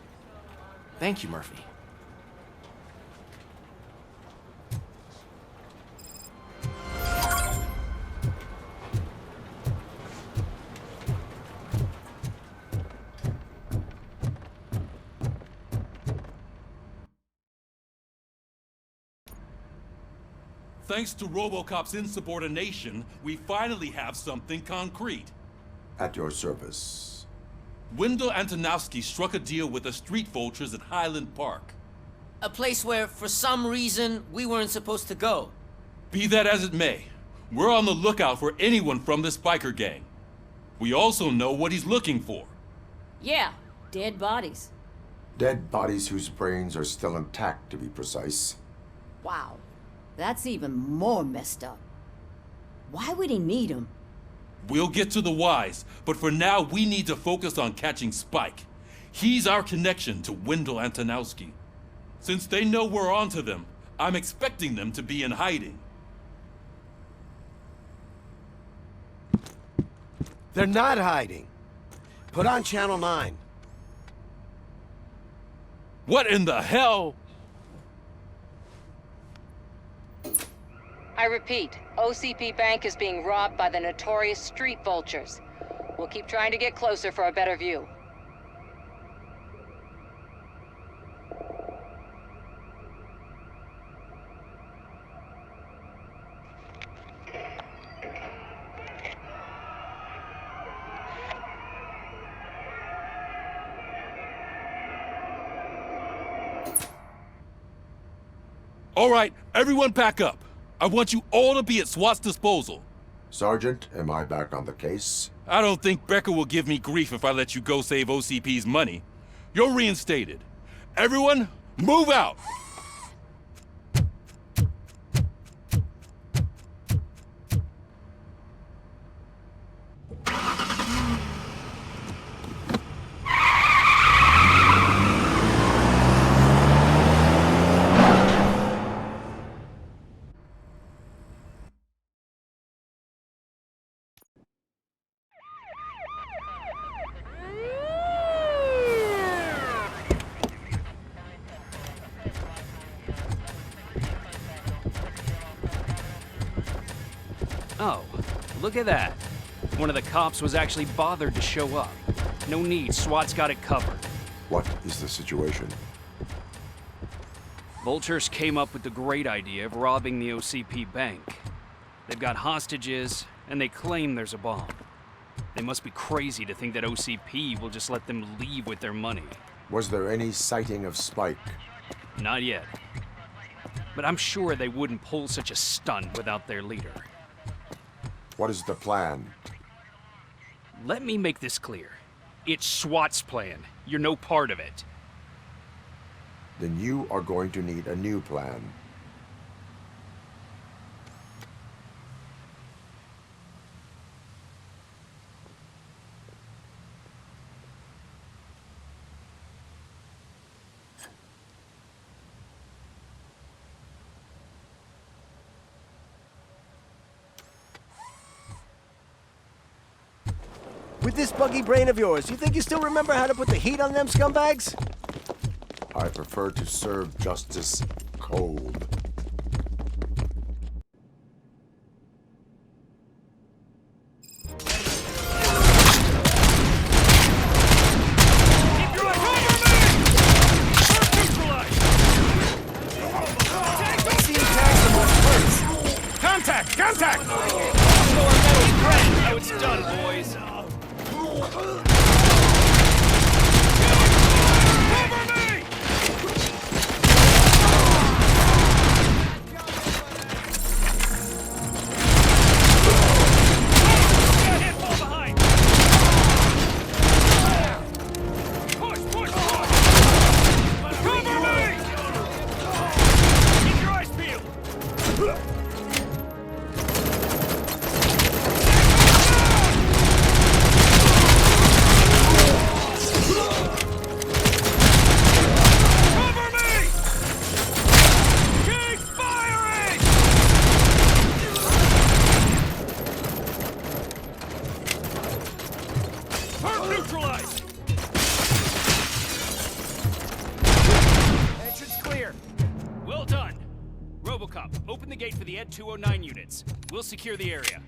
Thank you, Murphy. Thanks to RoboCop's insubordination, we finally have something concrete. At your service. Wendell Antonowski struck a deal with the street vultures at Highland Park. A place where, for some reason, we weren't supposed to go. Be that as it may, we're on the lookout for anyone from this biker gang. We also know what he's looking for. Yeah, dead bodies. Dead bodies whose brains are still intact, to be precise. Wow, that's even more messed up. Why would he need them? We'll get to the whys, but for now we need to focus on catching Spike. He's our connection to Wendell Antonowski. Since they know we're onto them, I'm expecting them to be in hiding. They're not hiding. Put on Channel 9. What in the hell? I repeat, OCP Bank is being robbed by the notorious street vultures. We'll keep trying to get closer for a better view. All right, everyone pack up. I want you all to be at SWAT's disposal. Sergeant, am I back on the case? I don't think Becker will give me grief if I let you go save OCP's money. You're reinstated. Everyone, move out! Oh, look at that. One of the cops was actually bothered to show up. No need, SWAT's got it covered. What is the situation? Vultures came up with the great idea of robbing the OCP bank. They've got hostages, and they claim there's a bomb. They must be crazy to think that OCP will just let them leave with their money. Was there any sighting of Spike? Not yet. But I'm sure they wouldn't pull such a stunt without their leader. What is the plan? Let me make this clear. It's SWAT's plan. You're no part of it. Then you are going to need a new plan. With this buggy brain of yours, you think you still remember how to put the heat on them scumbags? I prefer to serve justice cold. Contact! Contact! Now it's done, boys. neutralized! Entrance clear. Well done. RoboCop, open the gate for the Ed 209 units. We'll secure the area.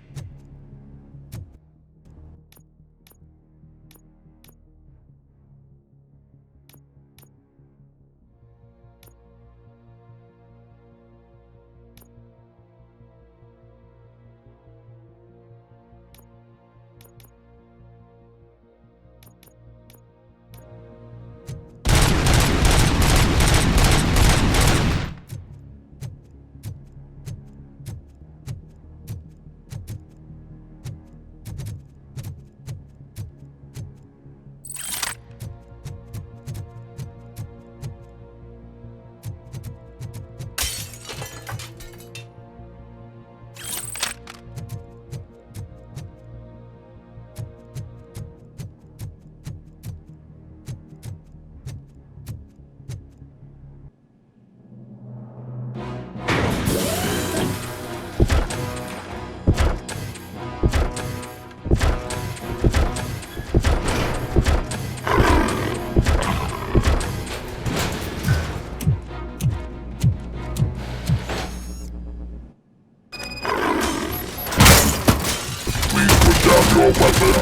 Your weapon.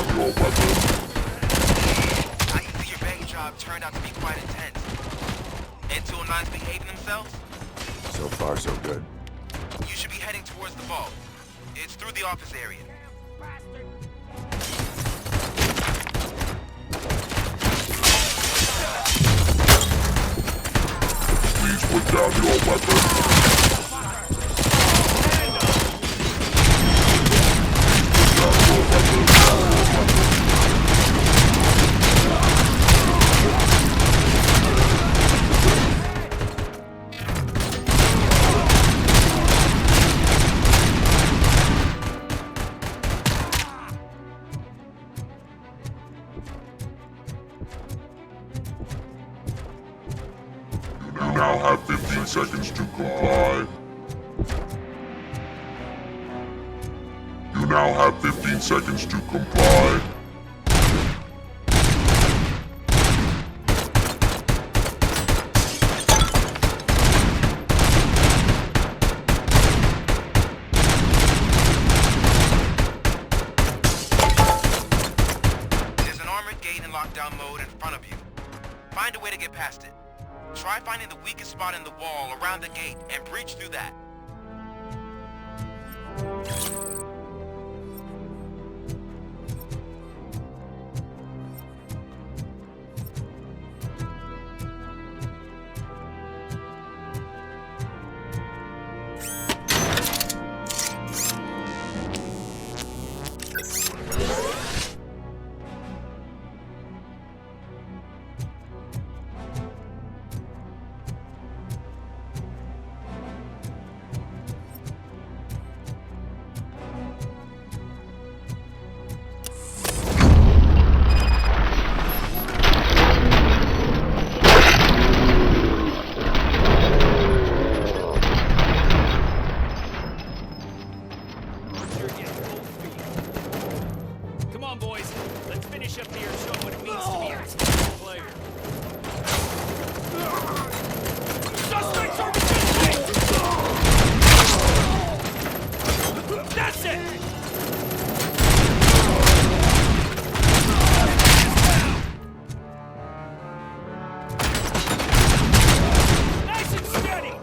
I can see your bank job turned out to be quite intense. N209's behaving themselves? So far, so good. You should be heading towards the vault. It's through the office area. Please put down your weapon. You now have 15 seconds to comply. You now have 15 seconds to comply. There's an armored gate in lockdown mode in front of you. Find a way to get past it. Try finding the weakest spot in the wall around the gate and breach through that. Come on, boys. Let's finish up here and show them what it means to be a team player. Suspects are resisting! That's it! Nice and steady!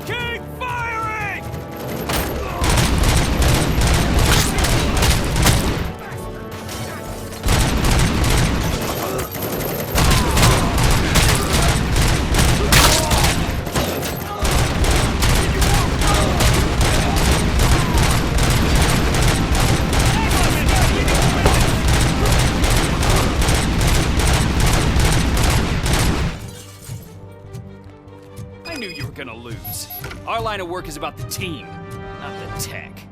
Keep firing! I knew you were gonna lose. Our line of work is about the team, not the tech.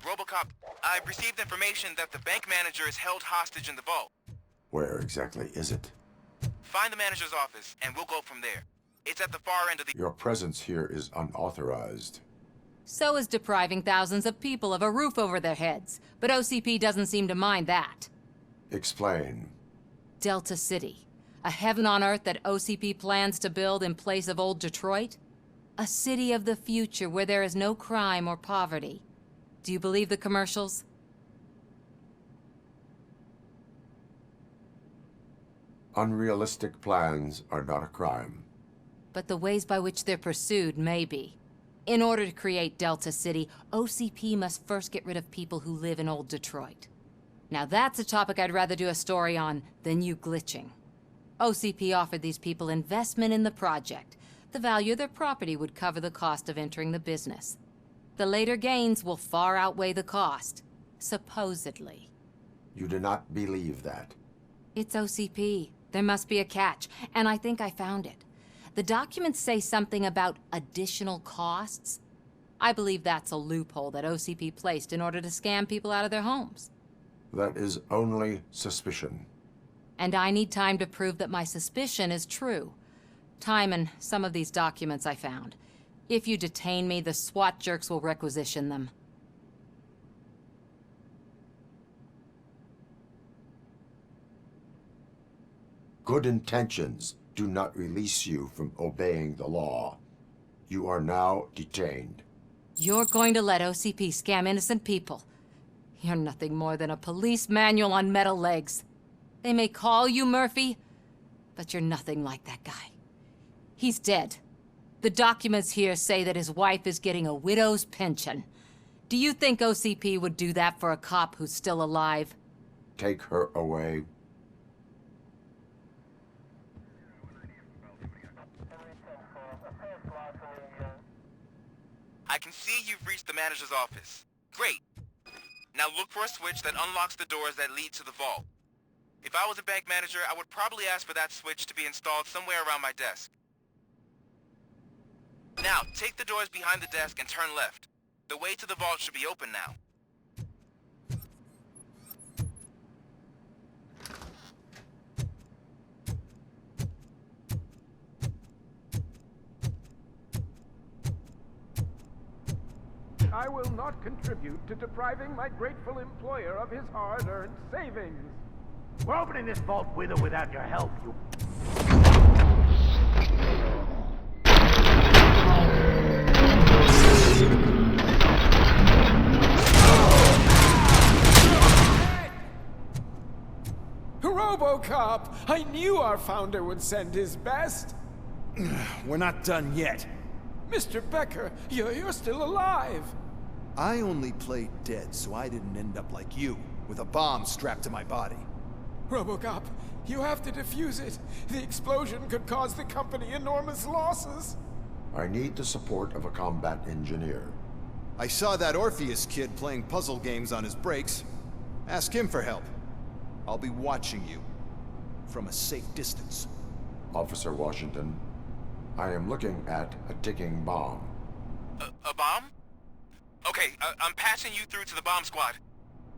RoboCop RoboCop, I've received information that the bank manager is held hostage in the vault. Where exactly is it? Find the manager's office, and we'll go from there. It's at the far end of the... Your presence here is unauthorized. So is depriving thousands of people of a roof over their heads. But OCP doesn't seem to mind that. Explain. Delta City. A heaven on earth that OCP plans to build in place of old Detroit? A city of the future where there is no crime or poverty. Do you believe the commercials? Unrealistic plans are not a crime. But the ways by which they're pursued may be. In order to create Delta City, OCP must first get rid of people who live in old Detroit. Now that's a topic I'd rather do a story on than you glitching. OCP offered these people investment in the project. The value of their property would cover the cost of entering the business. The later gains will far outweigh the cost, supposedly. You do not believe that. It's OCP. There must be a catch, and I think I found it. The documents say something about additional costs. I believe that's a loophole that OCP placed in order to scam people out of their homes. That is only suspicion. And I need time to prove that my suspicion is true. Time and some of these documents I found. If you detain me, the SWAT jerks will requisition them. Good intentions do not release you from obeying the law. You are now detained. You're going to let OCP scam innocent people. You're nothing more than a police manual on metal legs. They may call you Murphy, but you're nothing like that guy. He's dead. The documents here say that his wife is getting a widow's pension. Do you think OCP would do that for a cop who's still alive? Take her away. I can see you've reached the manager's office. Great. Now look for a switch that unlocks the doors that lead to the vault. If I was a bank manager, I would probably ask for that switch to be installed somewhere around my desk. Now, take the doors behind the desk and turn left. The way to the vault should be open now. I will not contribute to depriving my grateful employer of his hard-earned savings. We're opening this vault with or without your help, you... RoboCop! I knew our founder would send his best. We're not done yet. Mr. Becker, you're still alive. I only played dead so I didn't end up like you, with a bomb strapped to my body. RoboCop, you have to defuse it. The explosion could cause the company enormous losses. I need the support of a combat engineer. I saw that Orpheus kid playing puzzle games on his breaks. Ask him for help. I'll be watching you from a safe distance. Officer Washington, I am looking at a ticking bomb. A bomb? Okay, I'm passing you through to the bomb squad.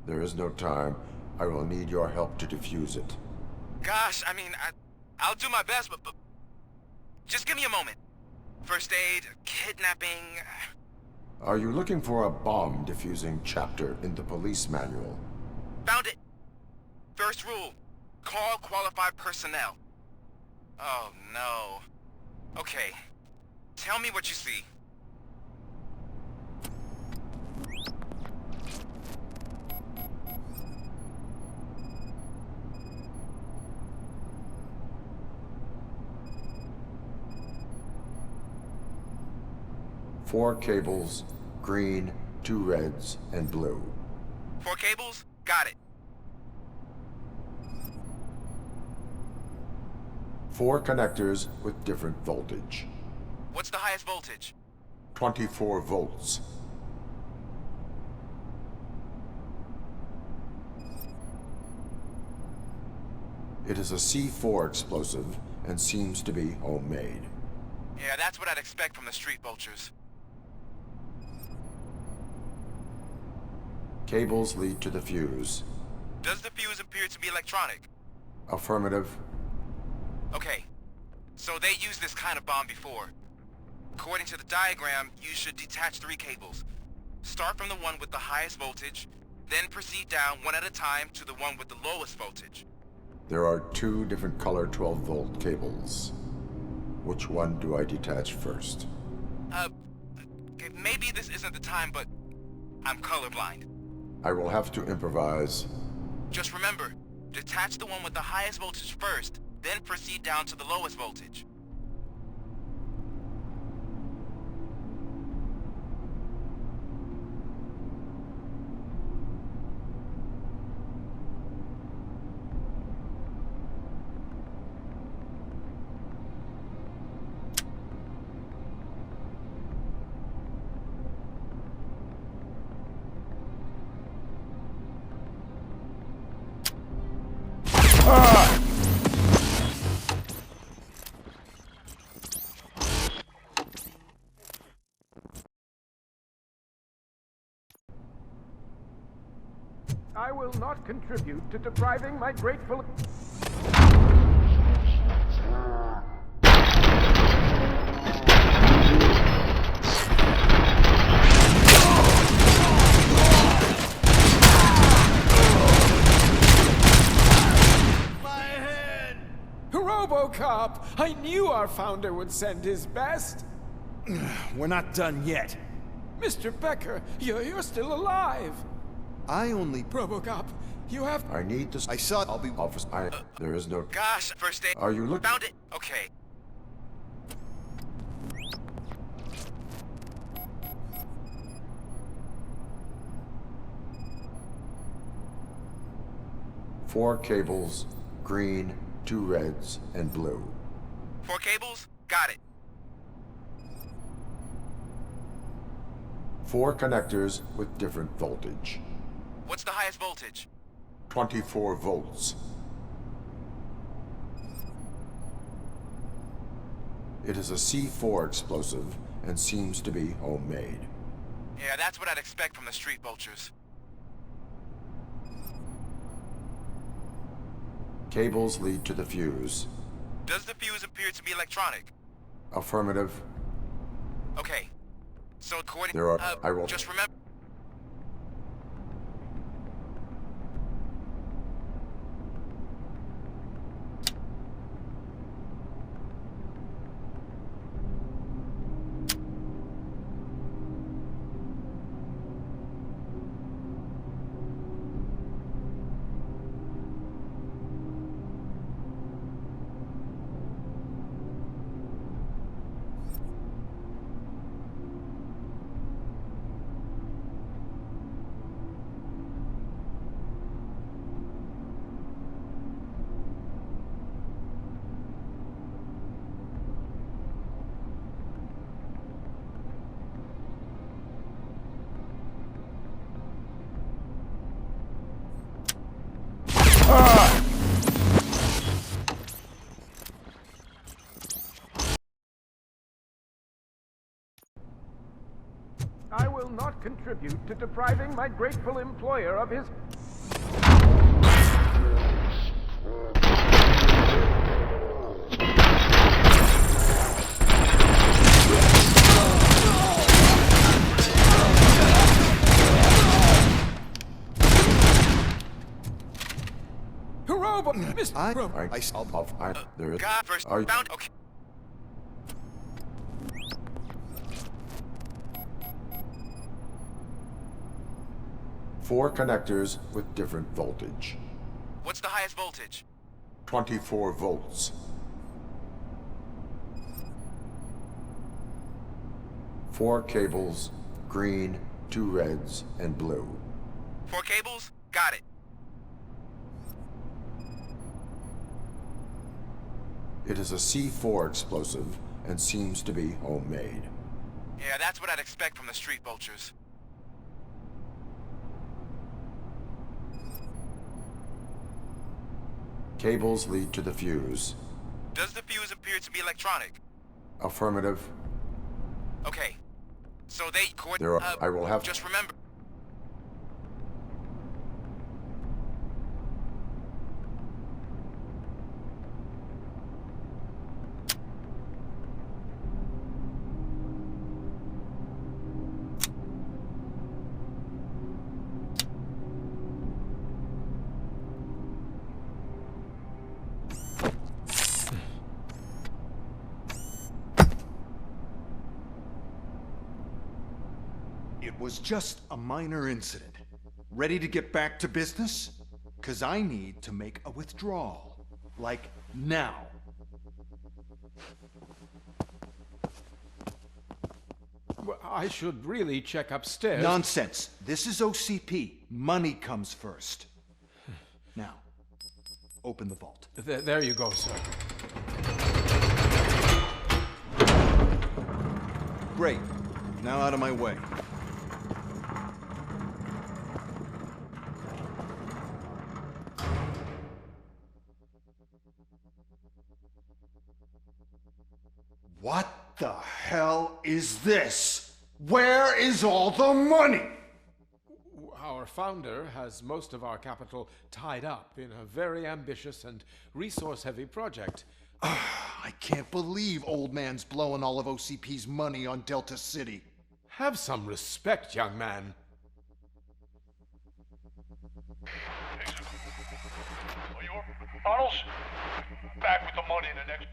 There is no time. I will need your help to defuse it. Gosh, I mean, I'll do my best, but just give me a moment. First aid, kidnapping... Are you looking for a bomb defusing chapter in the police manual? Found it! First rule, call qualified personnel. Oh, no. Okay, tell me what you see. Four cables, green, 2 reds, and blue. 4 cables? Got it. 4 connectors with different voltage. What's the highest voltage? 24 volts. It is a C4 explosive and seems to be homemade. Yeah, that's what I'd expect from the street vultures. Cables lead to the fuse. Does the fuse appear to be electronic? Affirmative. Okay. So they used this kind of bomb before. According to the diagram, you should detach 3 cables. Start from the one with the highest voltage, then proceed down one at a time to the one with the lowest voltage. There are 2 different color 12-volt cables. Which one do I detach first? Okay, maybe this isn't the time, but I'm colorblind. I will have to improvise. Just remember, detach the one with the highest voltage first, then proceed down to the lowest voltage. I will not contribute to depriving my grateful... RoboCop! I knew our founder would send his best! We're not done yet. Mr. Becker, you're still alive! I only... RoboCop, you have... I need to... I saw... I'll be... Office... There is no... Gosh, first aid... Are you looking... Found it! Okay. Four cables, green, 2 reds, and blue. 4 cables? Got it. 4 connectors with different voltage. What's the highest voltage? 24 volts. It is a C4 explosive and seems to be homemade. Yeah, that's what I'd expect from the street vultures. Cables lead to the fuse. Does the fuse appear to be electronic? Affirmative. Okay. So according... There are... I will... Just remember... I will not contribute to depriving my grateful employer of his... There is... God, first... Are you... Found... Okay. Four connectors with different voltage. What's the highest voltage? 24 volts. Four cables, green, 2 reds, and blue. 4 cables? Got it. It is a C4 explosive and seems to be homemade. Yeah, that's what I'd expect from the street vultures. Cables lead to the fuse. Does the fuse appear to be electronic? Affirmative. Okay. So they... There are... I will have... Just remember... was just a minor incident. Ready to get back to business? 'Cause I need to make a withdrawal. Like, now. Well, I should really check upstairs. Nonsense. This is OCP. Money comes first. Now, open the vault. There you go, sir. Great. Now out of my way. What the hell is this? Where is all the money? Our founder has most of our capital tied up in a very ambitious and resource-heavy project. I can't believe old man's blowing all of OCP's money on Delta City. Have some respect, young man. Arnold's back with the money in the next...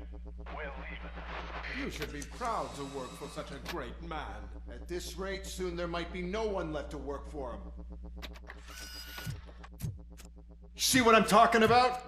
We're leaving. You should be proud to work for such a great man. At this rate, soon there might be no one left to work for him. See what I'm talking about?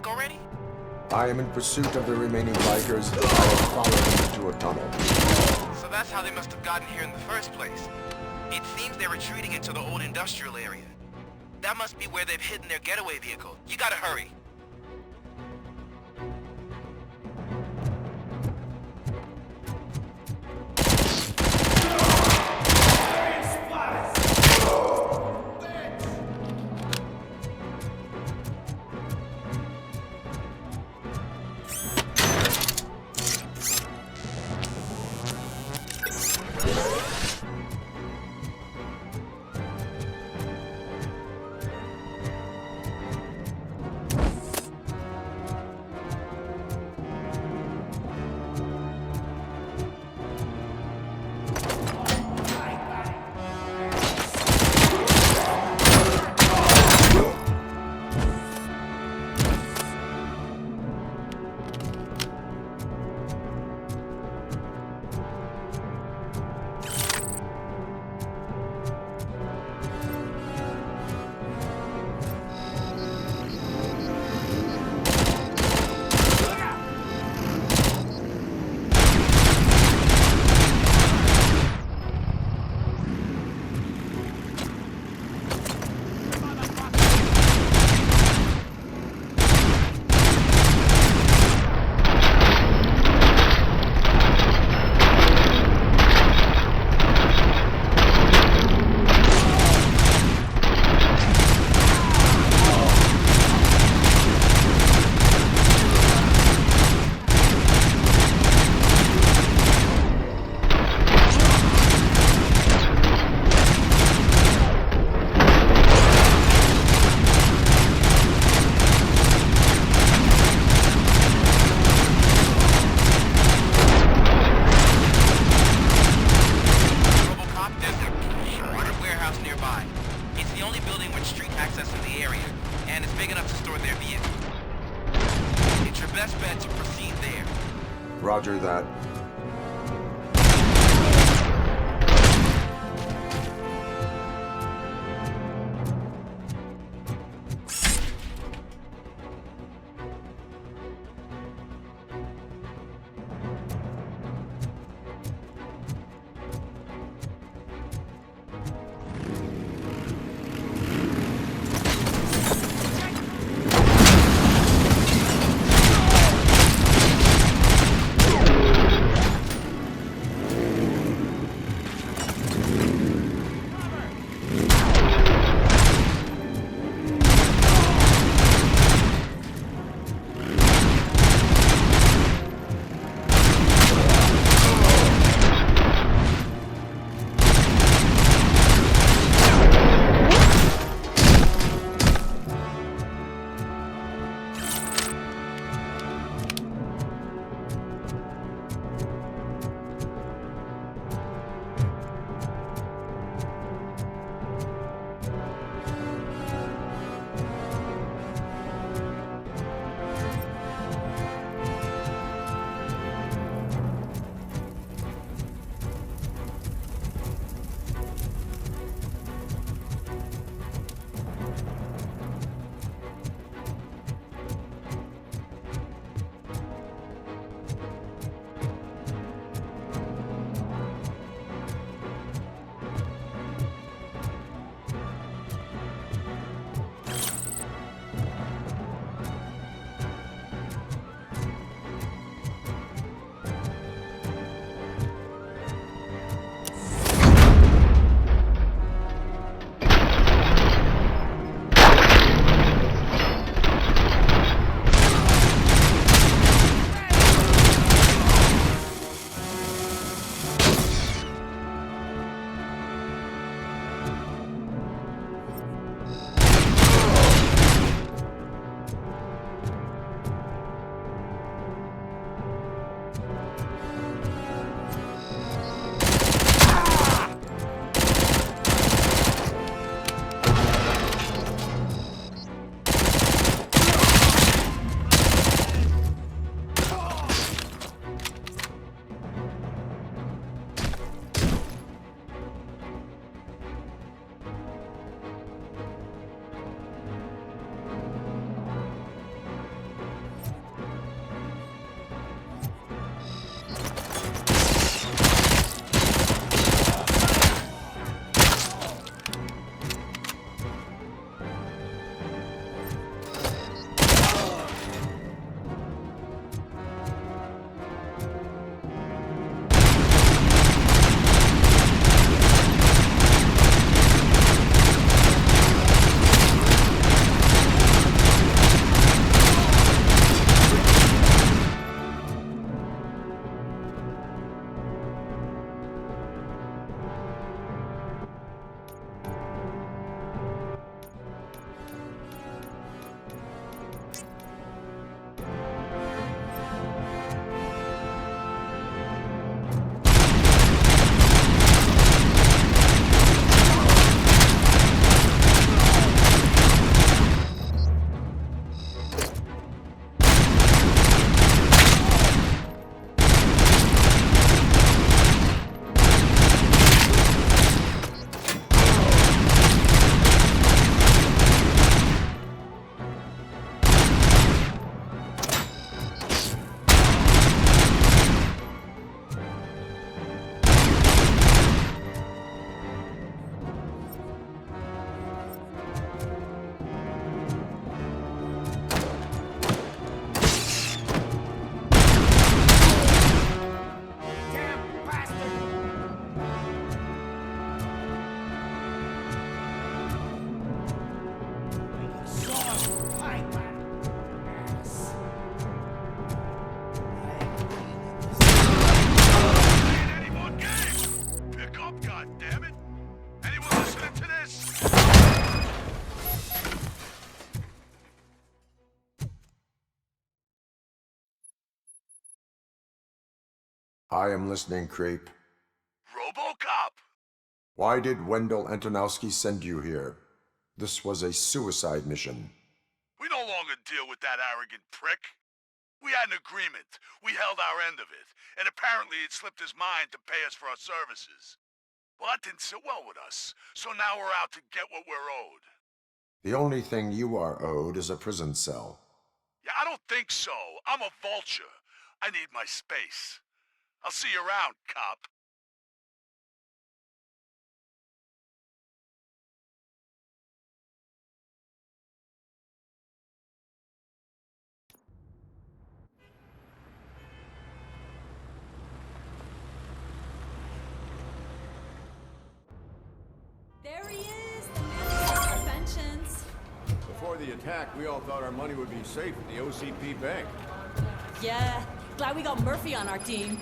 Already? I am in pursuit of the remaining bikers. I have followed them into a tunnel. So that's how they must have gotten here in the first place. It seems they're retreating into the old industrial area. That must be where they've hidden their getaway vehicle. You gotta hurry. best bet to proceed there. Roger that. I am listening, Creep. RoboCop! Why did Wendell Antonowski send you here? This was a suicide mission. We no longer deal with that arrogant prick. We had an agreement. We held our end of it, and apparently it slipped his mind to pay us for our services. Well, that didn't sit well with us, so now we're out to get what we're owed. The only thing you are owed is a prison cell. Yeah, I don't think so. I'm a vulture. I need my space. I'll see you around, cop. There he is, the man of conventions. Before the attack, we all thought our money would be safe at the OCP bank. Yeah, glad we got Murphy on our team.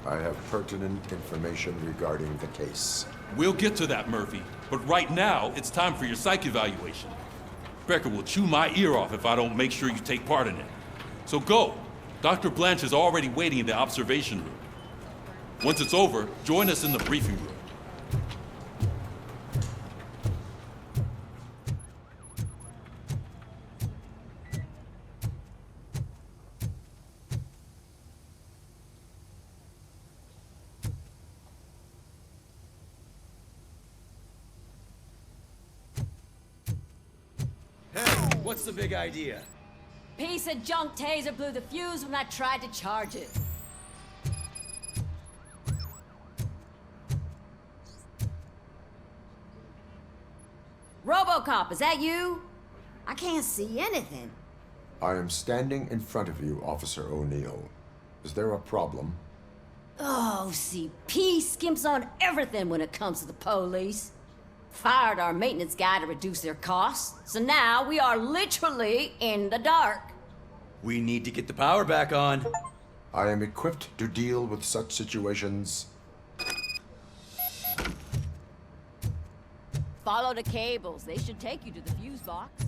I have pertinent information regarding the case. We'll get to that, Murphy. But right now, it's time for your psych evaluation. Becker will chew my ear off if I don't make sure you take part in it. So go. Dr. Blanche is already waiting in the observation room. Once it's over, join us in the briefing room. What's the big idea? Piece of junk taser blew the fuse when I tried to charge it. RoboCop, is that you? I can't see anything. I am standing in front of you, Officer O'Neill. Is there a problem? Oh, CP skimps on everything when it comes to the police. Fired our maintenance guy to reduce their costs, so now we are literally in the dark. We need to get the power back on. I am equipped to deal with such situations. Follow the cables. They should take you to the fuse box.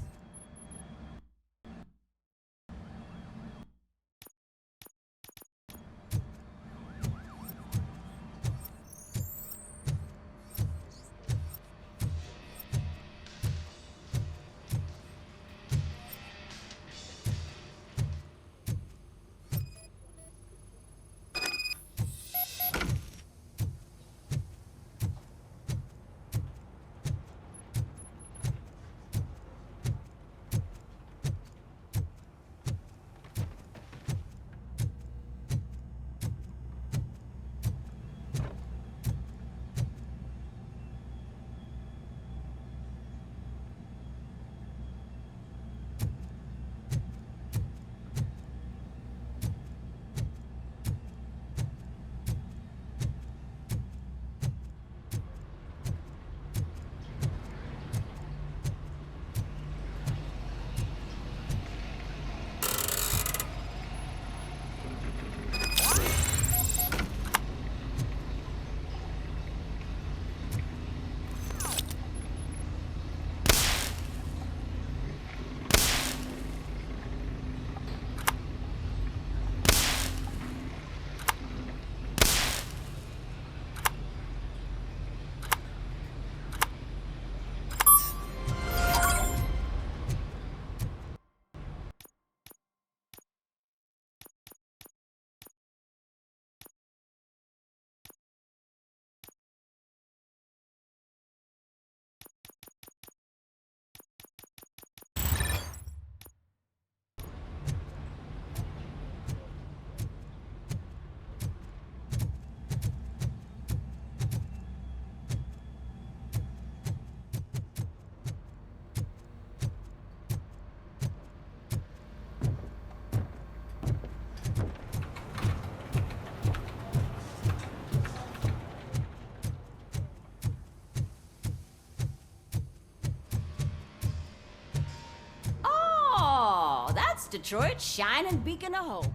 Detroit's shining beacon of hope.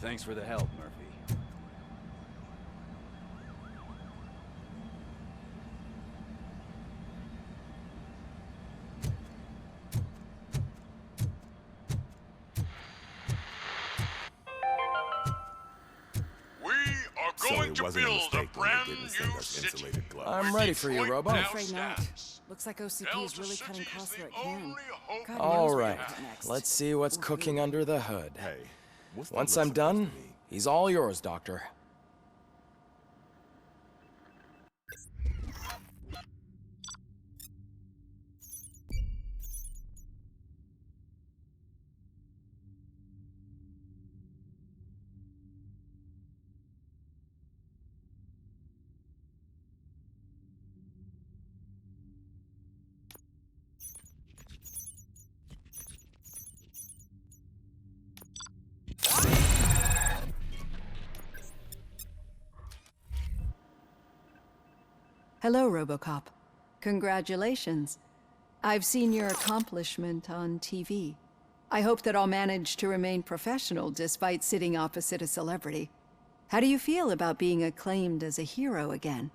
Thanks for the help, Murphy. We are going to build a brand new city. I'm ready for you, Robo. I'm afraid not. Looks like OCP is really cutting costs where it can. God knows All where right, to cut next. let's see what's cooking under the hood. Once I'm done, he's all yours, Doctor. Hello, RoboCop. Congratulations. I've seen your accomplishment on TV. I hope that I'll manage to remain professional despite sitting opposite a celebrity. How do you feel about being acclaimed as a hero again?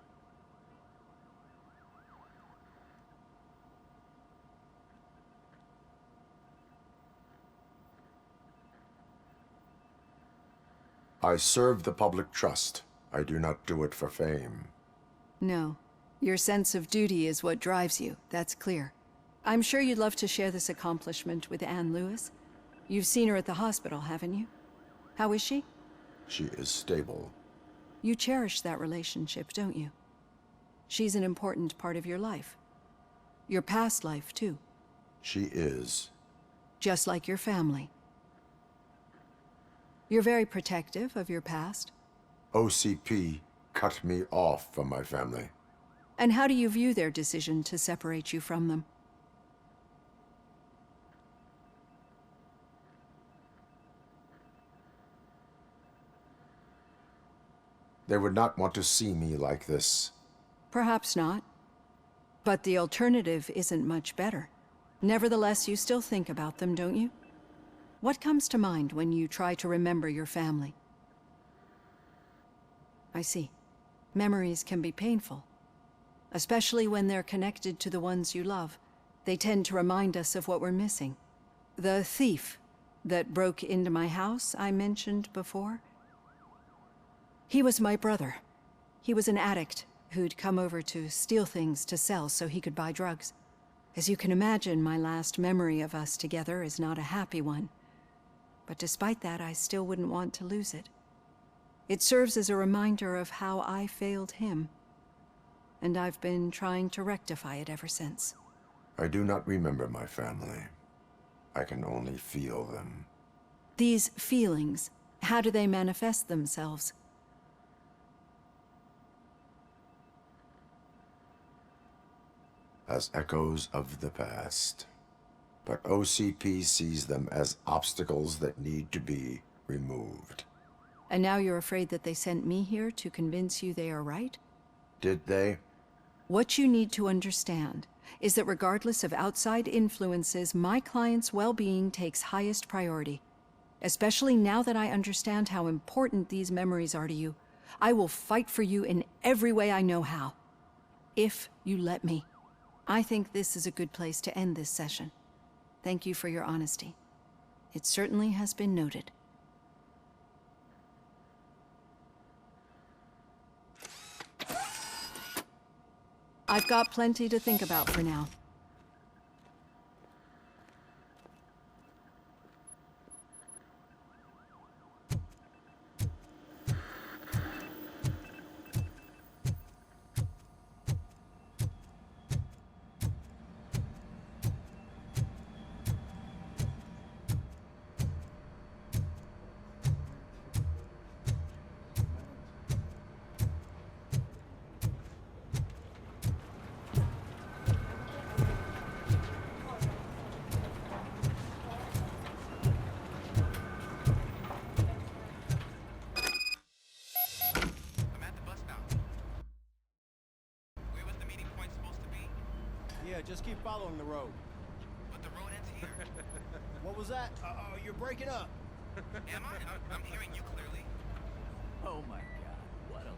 I serve the public trust. I do not do it for fame. No. Your sense of duty is what drives you, that's clear. I'm sure you'd love to share this accomplishment with Anne Lewis. You've seen her at the hospital, haven't you? How is she? She is stable. You cherish that relationship, don't you? She's an important part of your life. Your past life, too. She is. Just like your family. You're very protective of your past. OCP cut me off from my family. And how do you view their decision to separate you from them? They would not want to see me like this. Perhaps not. But the alternative isn't much better. Nevertheless, you still think about them, don't you? What comes to mind when you try to remember your family? I see. Memories can be painful. Especially when they're connected to the ones you love. They tend to remind us of what we're missing. The thief that broke into my house I mentioned before? He was my brother. He was an addict who'd come over to steal things to sell so he could buy drugs. As you can imagine, my last memory of us together is not a happy one. But despite that, I still wouldn't want to lose it. It serves as a reminder of how I failed him. And I've been trying to rectify it ever since. I do not remember my family. I can only feel them. These feelings, how do they manifest themselves? As echoes of the past. But OCP sees them as obstacles that need to be removed. And now you're afraid that they sent me here to convince you they are right? Did they? What you need to understand is that regardless of outside influences, my client's well-being takes highest priority. Especially now that I understand how important these memories are to you. I will fight for you in every way I know how. If you let me. I think this is a good place to end this session. Thank you for your honesty. It certainly has been noted. I've got plenty to think about for now. Yeah, just keep following the road. But the road ends here. What was that? Uh-oh, you're breaking up. Am I? I'm hearing you clearly. Oh my god, what a level.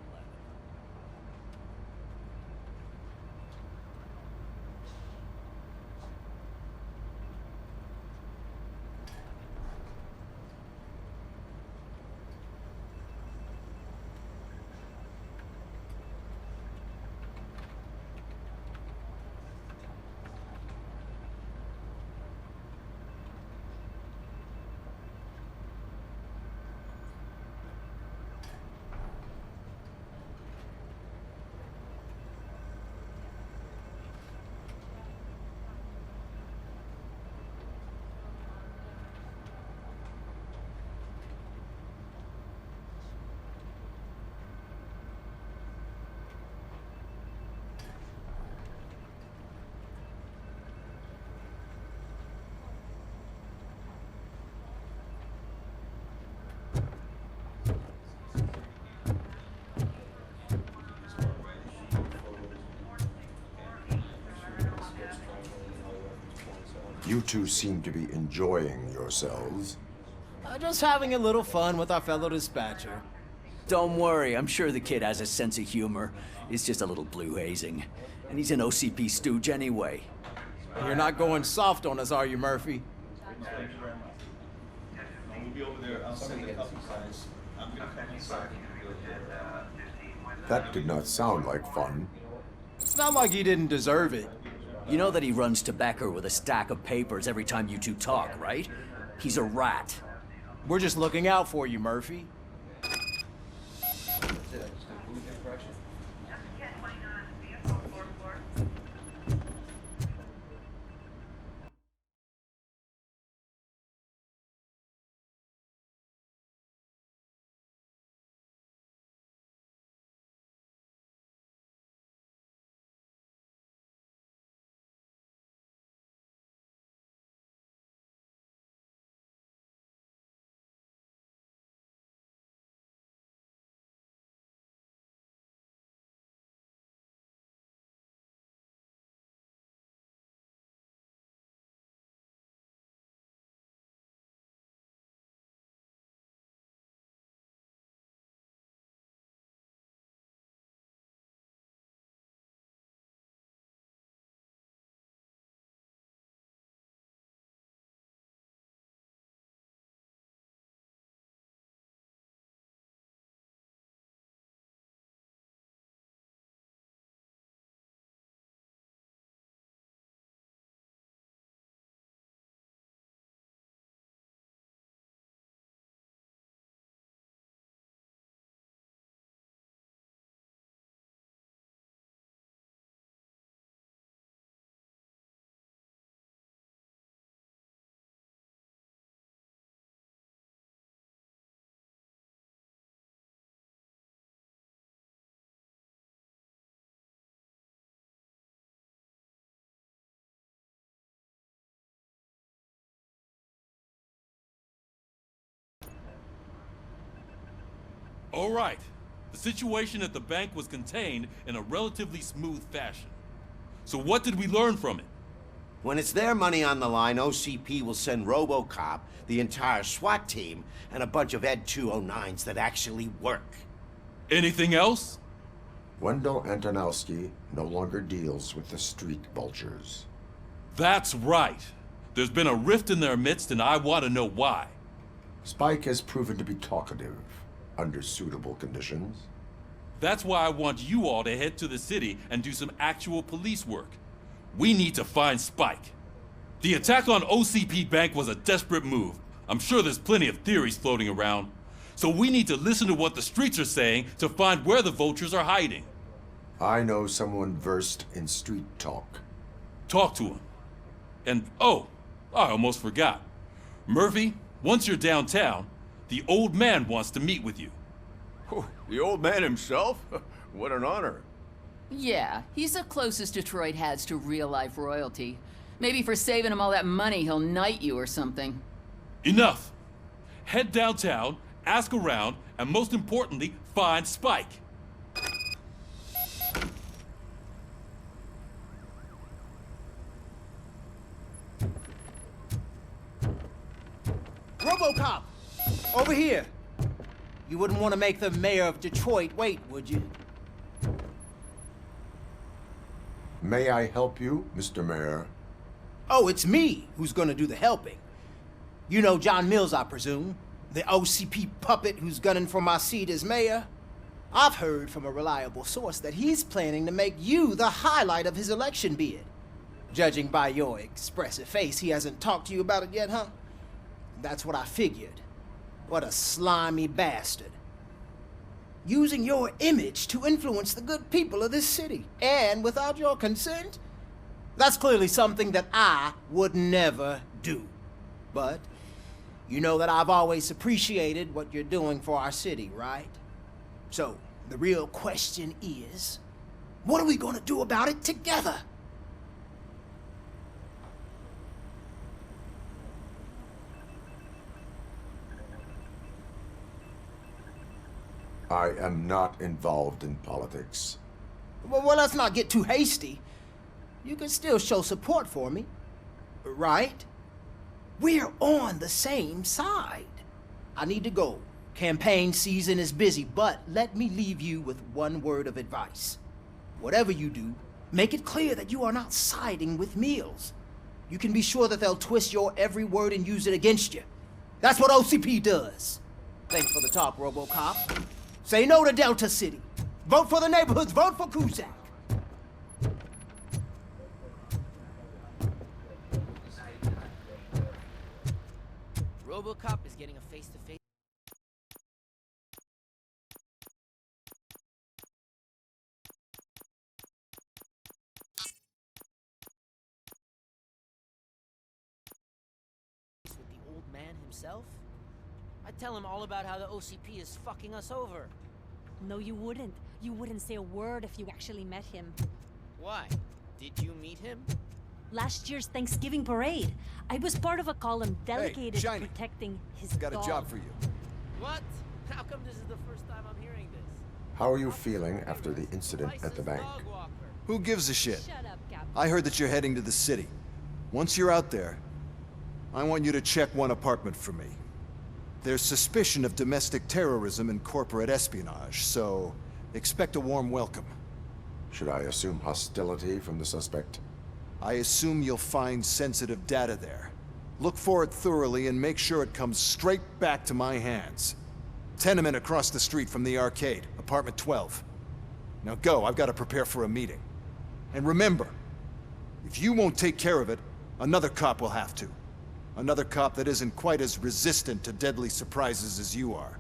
You two seem to be enjoying yourselves. Just having a little fun with our fellow dispatcher. Don't worry, I'm sure the kid has a sense of humor. It's just a little blue hazing. And he's an OCP stooge anyway. You're not going soft on us, are you, Murphy? That did not sound like fun. It's not like he didn't deserve it. You know that he runs to Becker with a stack of papers every time you two talk, right? He's a rat. We're just looking out for you, Murphy. All right. The situation at the bank was contained in a relatively smooth fashion. So what did we learn from it? When it's their money on the line, OCP will send RoboCop, the entire SWAT team, and a bunch of Ed 209s that actually work. Anything else? Wendell Antonowski no longer deals with the street vultures. That's right. There's been a rift in their midst, and I want to know why. Spike has proven to be talkative, under suitable conditions. That's why I want you all to head to the city and do some actual police work. We need to find Spike. The attack on OCP Bank was a desperate move. I'm sure there's plenty of theories floating around. So we need to listen to what the streets are saying to find where the vultures are hiding. I know someone versed in street talk. Talk to him. And, oh, I almost forgot. Murphy, once you're downtown, the old man wants to meet with you. Oh, the old man himself? What an honor. Yeah, he's the closest Detroit has to real-life royalty. Maybe for saving him all that money, he'll knight you or something. Enough! Head downtown, ask around, and most importantly, find Spike. RoboCop! Over here! You wouldn't want to make the mayor of Detroit wait, would you? May I help you, Mr. Mayor? Oh, it's me who's gonna do the helping. You know John Mills, I presume? The OCP puppet who's gunning for my seat as mayor? I've heard from a reliable source that he's planning to make you the highlight of his election bid. Judging by your expressive face, he hasn't talked to you about it yet, huh? That's what I figured. What a slimy bastard. Using your image to influence the good people of this city, and without your consent? That's clearly something that I would never do. But you know that I've always appreciated what you're doing for our city, right? So, the real question is, what are we gonna do about it together? I am not involved in politics. Well, let's not get too hasty. You can still show support for me. right? We're on the same side. I need to go. Campaign season is busy, but let me leave you with one word of advice. Whatever you do, make it clear that you are not siding with Mills. You can be sure that they'll twist your every word and use it against you. That's what OCP does. Thanks for the talk, RoboCop. Say no to Delta City. Vote for the neighborhoods. Vote for Cusack. RoboCop is getting a face-to-face. With the old man himself? I'd tell him all about how the OCP is fucking us over. No, you wouldn't. You wouldn't say a word if you actually met him. Why? Did you meet him? Last year's Thanksgiving parade, I was part of a column dedicated to protecting his Got dog. a job for you. What? How come this is the first time I'm hearing this? How are you feeling after the incident at the bank? Who gives a shit? Shut up, Cap. I heard that you're heading to the city. Once you're out there, I want you to check one apartment for me. There's suspicion of domestic terrorism and corporate espionage, so expect a warm welcome. Should I assume hostility from the suspect? I assume you'll find sensitive data there. Look for it thoroughly and make sure it comes straight back to my hands. Tenement across the street from the arcade, apartment 12. Now go, I've got to prepare for a meeting. And remember, if you won't take care of it, another cop will have to. Another cop that isn't quite as resistant to deadly surprises as you are.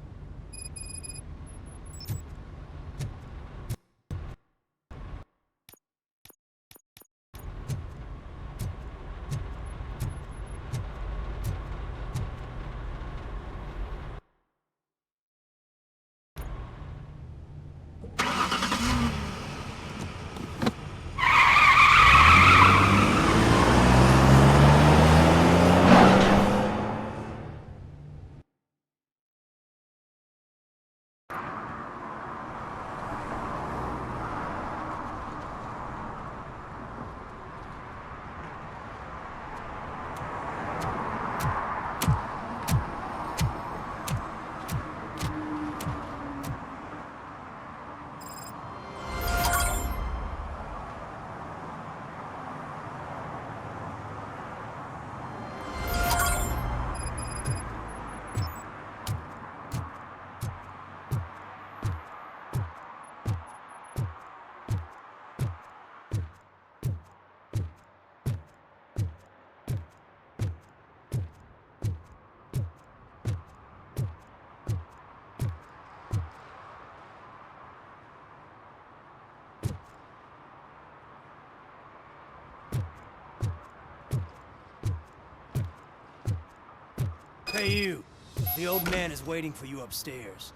Hey you, the old man is waiting for you upstairs.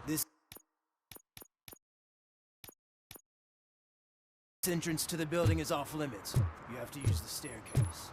This entrance to the building is off limits. You have to use the staircase.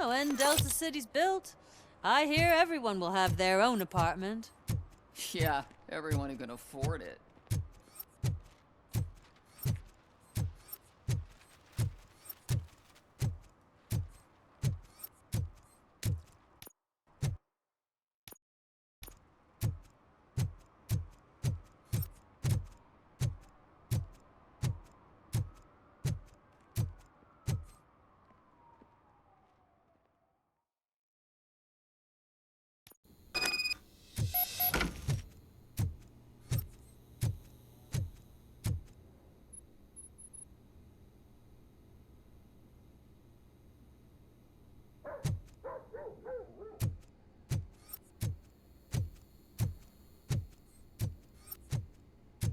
Oh, when Delta City's built, I hear everyone will have their own apartment. Yeah, everyone who can afford it.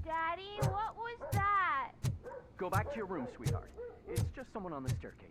Daddy, what was that? Go back to your room, sweetheart. It's just someone on the staircase.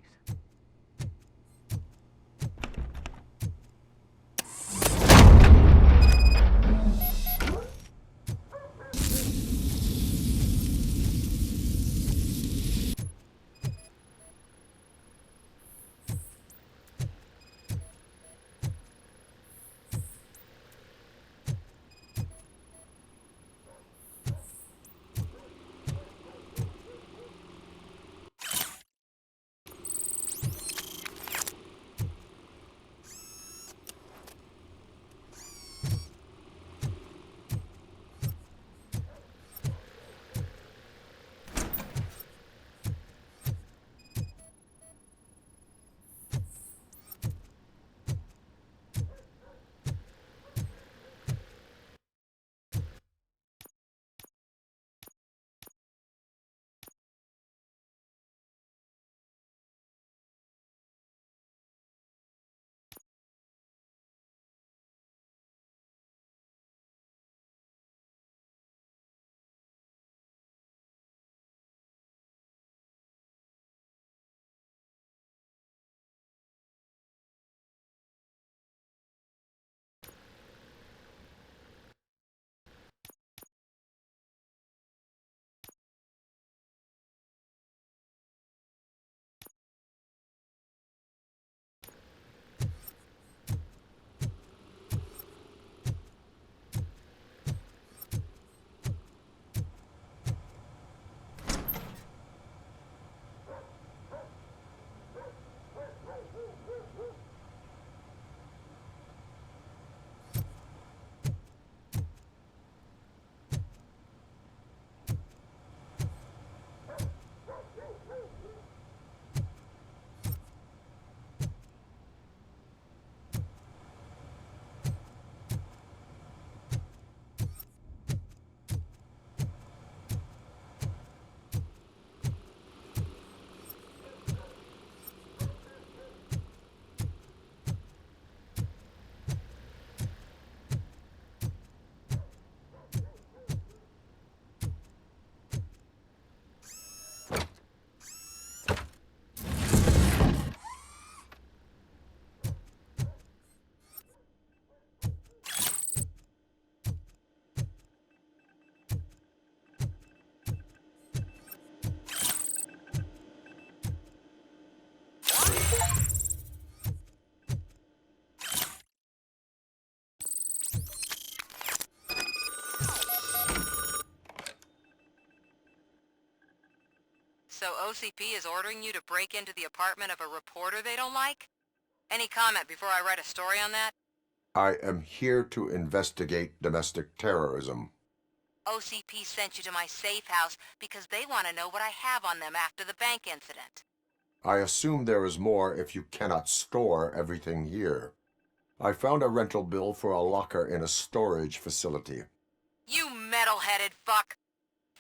So OCP is ordering you to break into the apartment of a reporter they don't like? Any comment before I write a story on that? I am here to investigate domestic terrorism. OCP sent you to my safe house because they want to know what I have on them after the bank incident. I assume there is more if you cannot store everything here. I found a rental bill for a locker in a storage facility. You metal-headed fuck!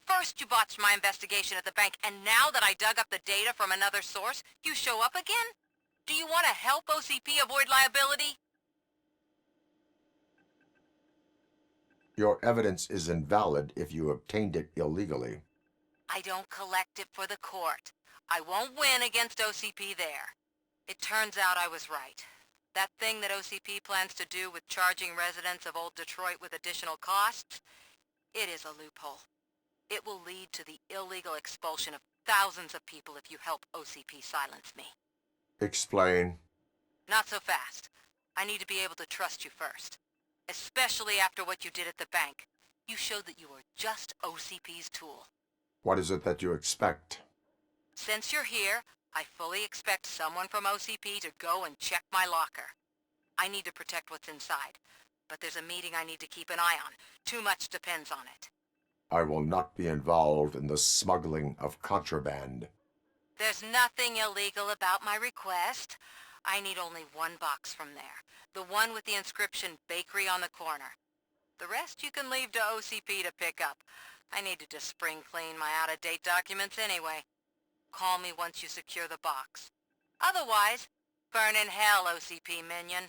First you botched my investigation at the bank, and now that I dug up the data from another source, you show up again? Do you want to help OCP avoid liability? Your evidence is invalid if you obtained it illegally. I don't collect it for the court. I won't win against OCP there. It turns out I was right. That thing that OCP plans to do with charging residents of Old Detroit with additional costs, it is a loophole. It will lead to the illegal expulsion of thousands of people if you help OCP silence me. Explain. Not so fast. I need to be able to trust you first. Especially after what you did at the bank. You showed that you were just OCP's tool. What is it that you expect? Since you're here, I fully expect someone from OCP to go and check my locker. I need to protect what's inside, but there's a meeting I need to keep an eye on. Too much depends on it. I will not be involved in the smuggling of contraband. There's nothing illegal about my request. I need only one box from there. The one with the inscription Bakery on the corner. The rest you can leave to OCP to pick up. I needed to spring clean my out-of-date documents anyway. Call me once you secure the box. Otherwise, burn in hell, OCP minion.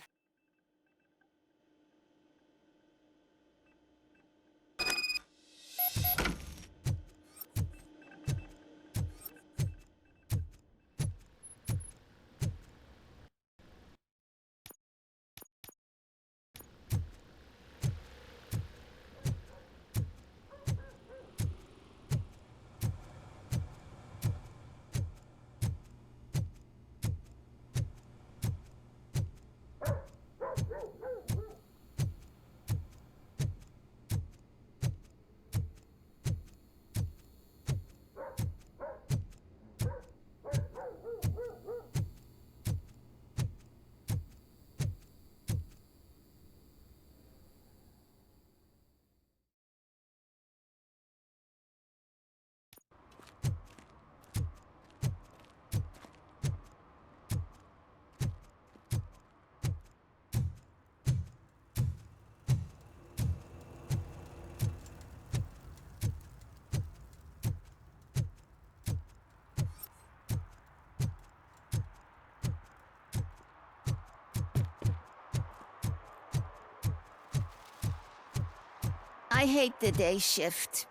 I hate the day shift.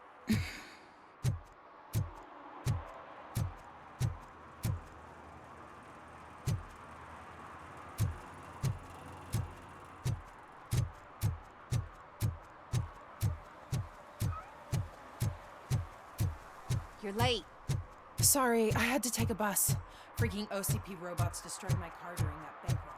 You're late. Sorry, I had to take a bus. Freaking OCP robots destroyed my car during that bank robbery.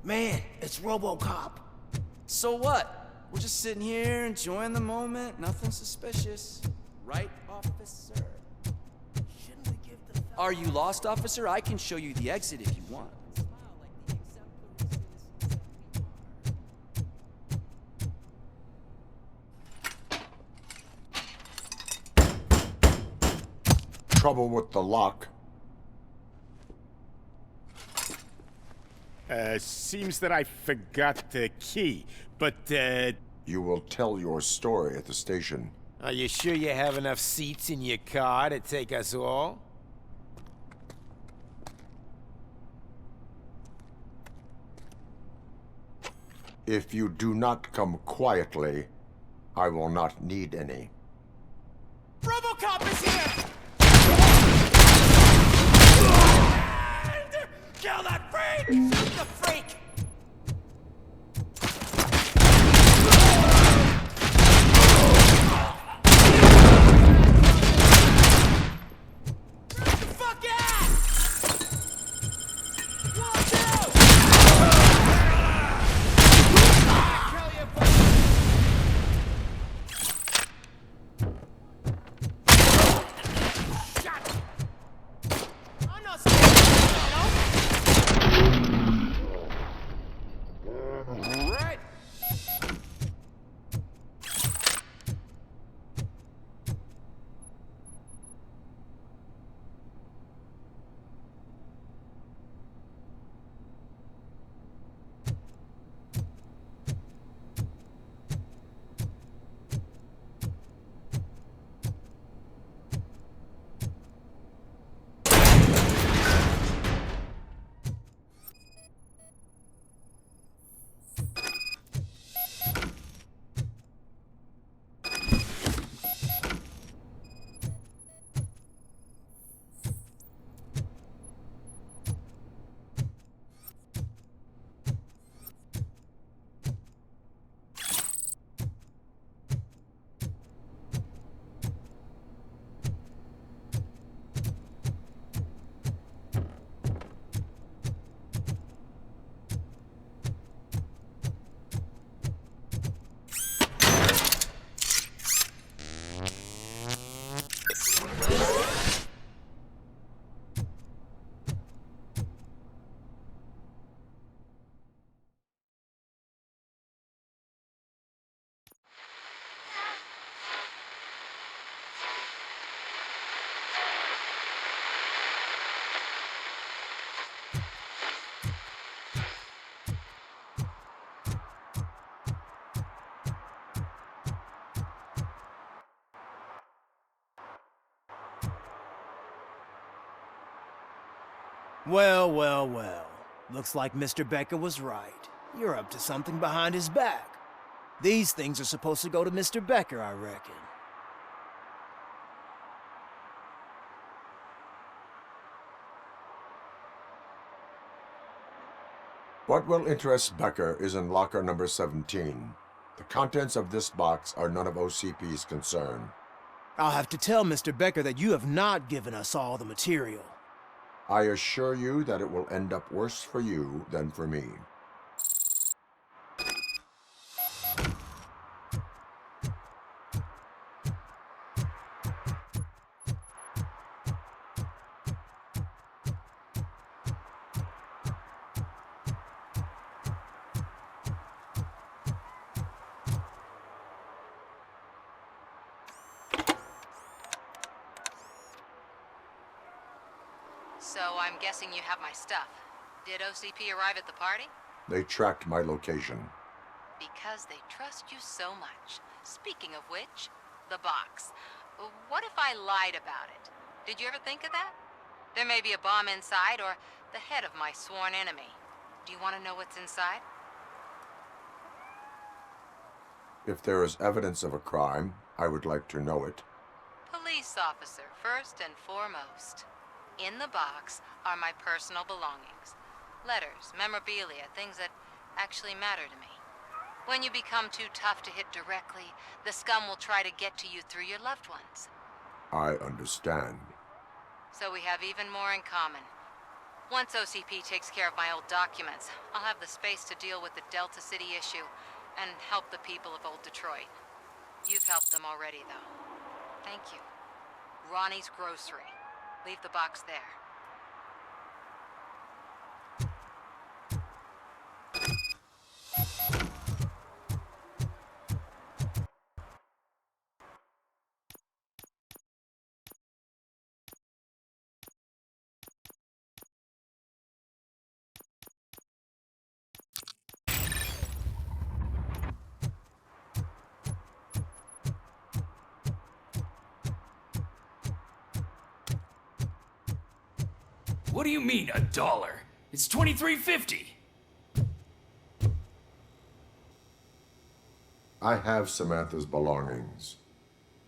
Man, it's RoboCop. So what? We're just sitting here enjoying the moment. Nothing suspicious. Right, officer? Are you lost, officer? I can show you the exit if you want. Trouble with the lock. Seems that I forgot the key, but, You will tell your story at the station. Are you sure you have enough seats in your car to take us all? If you do not come quietly, I will not need any. RoboCop is here! Kill that freak! Shoot the freak! Get the fuck out! Watch out! Kill you, Well, well, well. Looks like Mr. Becker was right. You're up to something behind his back. These things are supposed to go to Mr. Becker, I reckon. What will interest Becker is in locker number 17. The contents of this box are none of OCP's concern. I'll have to tell Mr. Becker that you have not given us all the material. I assure you that it will end up worse for you than for me. So I'm guessing you have my stuff. Did OCP arrive at the party? They tracked my location. Because they trust you so much. Speaking of which, the box. What if I lied about it? Did you ever think of that? There may be a bomb inside or the head of my sworn enemy. Do you want to know what's inside? If there is evidence of a crime, I would like to know it. Police officer, first and foremost. In the box are my personal belongings. Letters, memorabilia, things that actually matter to me. When you become too tough to hit directly, the scum will try to get to you through your loved ones. I understand. So we have even more in common. Once OCP takes care of my old documents, I'll have the space to deal with the Delta City issue and help the people of old Detroit. You've helped them already, though. Thank you. Ronnie's Grocery. Leave the box there. What do you mean, $1? It's $23.50. I have Samantha's belongings.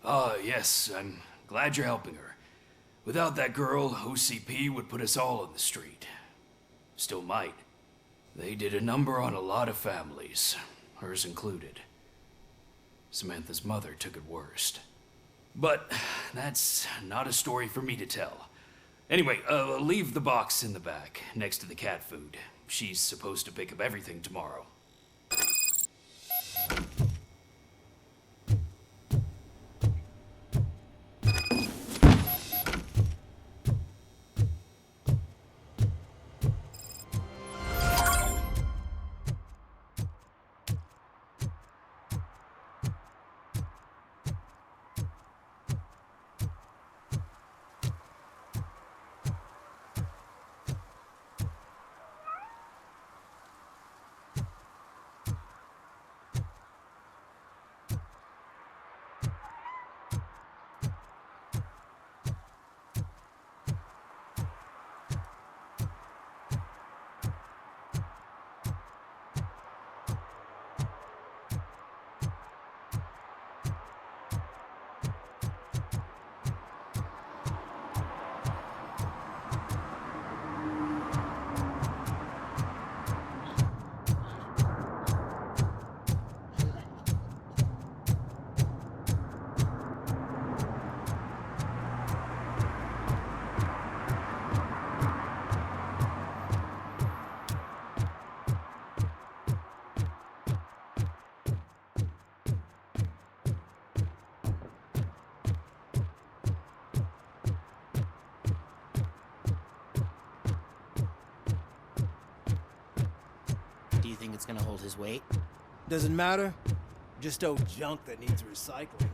Yes, I'm glad you're helping her. Without that girl, OCP would put us all on the street. Still might. They did a number on a lot of families, hers included. Samantha's mother took it worst. But that's not a story for me to tell. Anyway, leave the box in the back, next to the cat food. She's supposed to pick up everything tomorrow. Do you think it's gonna hold his weight? Doesn't matter. Just old junk that needs recycling.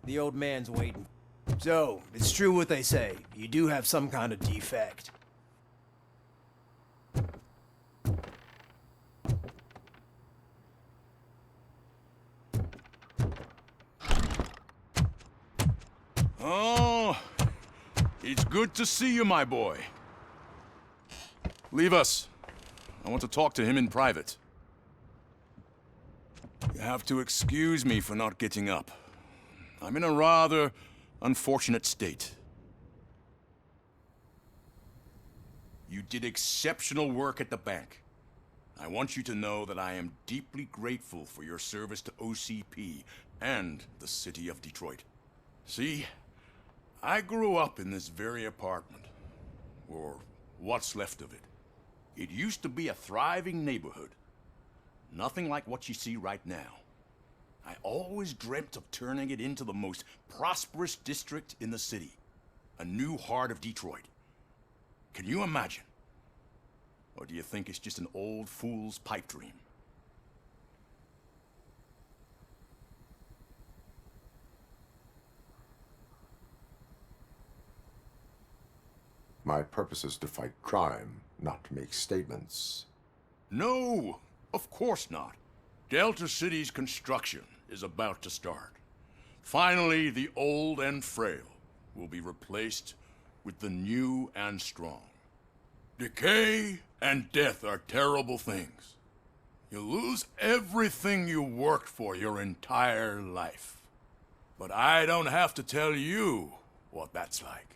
The old man's waiting. So, it's true what they say. You do have some kind of defect. Oh, it's good to see you, my boy. Leave us. I want to talk to him in private. You have to excuse me for not getting up. I'm in a rather unfortunate state. You did exceptional work at the bank. I want you to know that I am deeply grateful for your service to OCP and the city of Detroit. See, I grew up in this very apartment, or what's left of it. It used to be a thriving neighborhood. Nothing like what you see right now. I always dreamt of turning it into the most prosperous district in the city. A new heart of Detroit. Can you imagine? Or do you think it's just an old fool's pipe dream? My purpose is to fight crime, not to make statements. No, of course not. Delta City's construction is about to start. Finally, the old and frail will be replaced with the new and strong. Decay and death are terrible things. You lose everything you worked for your entire life. But I don't have to tell you what that's like.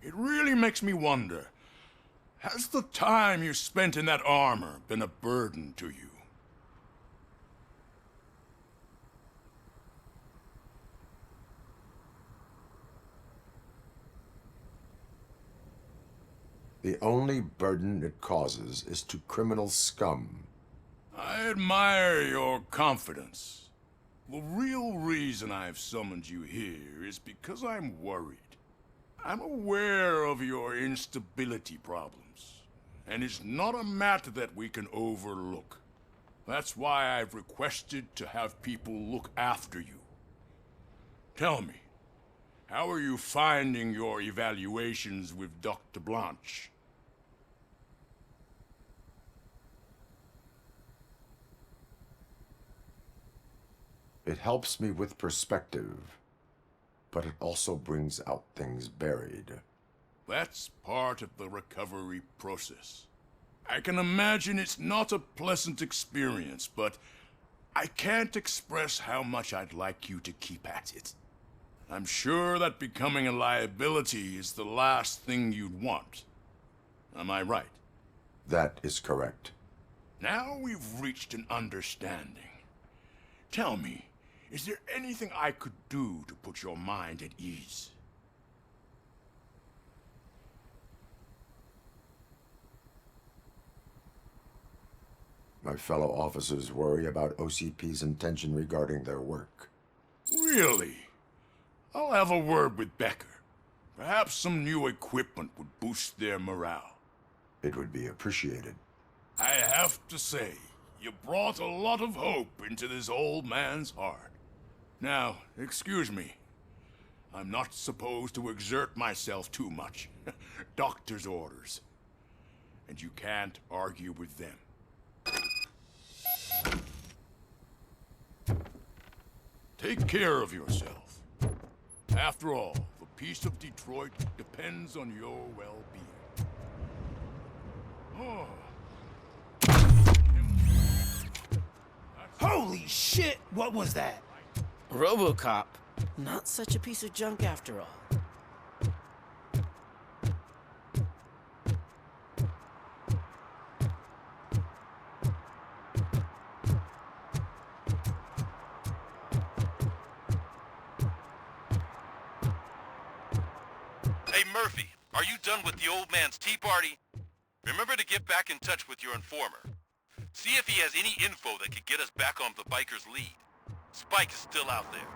It really makes me wonder, has the time you spent in that armor been a burden to you? The only burden it causes is to criminal scum. I admire your confidence. The real reason I've summoned you here is because I'm worried. I'm aware of your instability problems, and it's not a matter that we can overlook. That's why I've requested to have people look after you. Tell me, how are you finding your evaluations with Dr. Blanche? It helps me with perspective, but it also brings out things buried. That's part of the recovery process. I can imagine it's not a pleasant experience, but I can't express how much I'd like you to keep at it. I'm sure that becoming a liability is the last thing you'd want. Am I right? That is correct. Now we've reached an understanding. Tell me, is there anything I could do to put your mind at ease? My fellow officers worry about OCP's intention regarding their work. Really? I'll have a word with Becker. Perhaps some new equipment would boost their morale. It would be appreciated. I have to say, you brought a lot of hope into this old man's heart. Now, excuse me. I'm not supposed to exert myself too much. Doctor's orders. And you can't argue with them. Take care of yourself. After all, the peace of Detroit depends on your well-being. Oh. Holy shit! What was that? RoboCop. Not such a piece of junk after all. Hey Murphy, are you done with the old man's tea party? Remember to get back in touch with your informer. See if he has any info that could get us back on the biker's lead. Spike is still out there.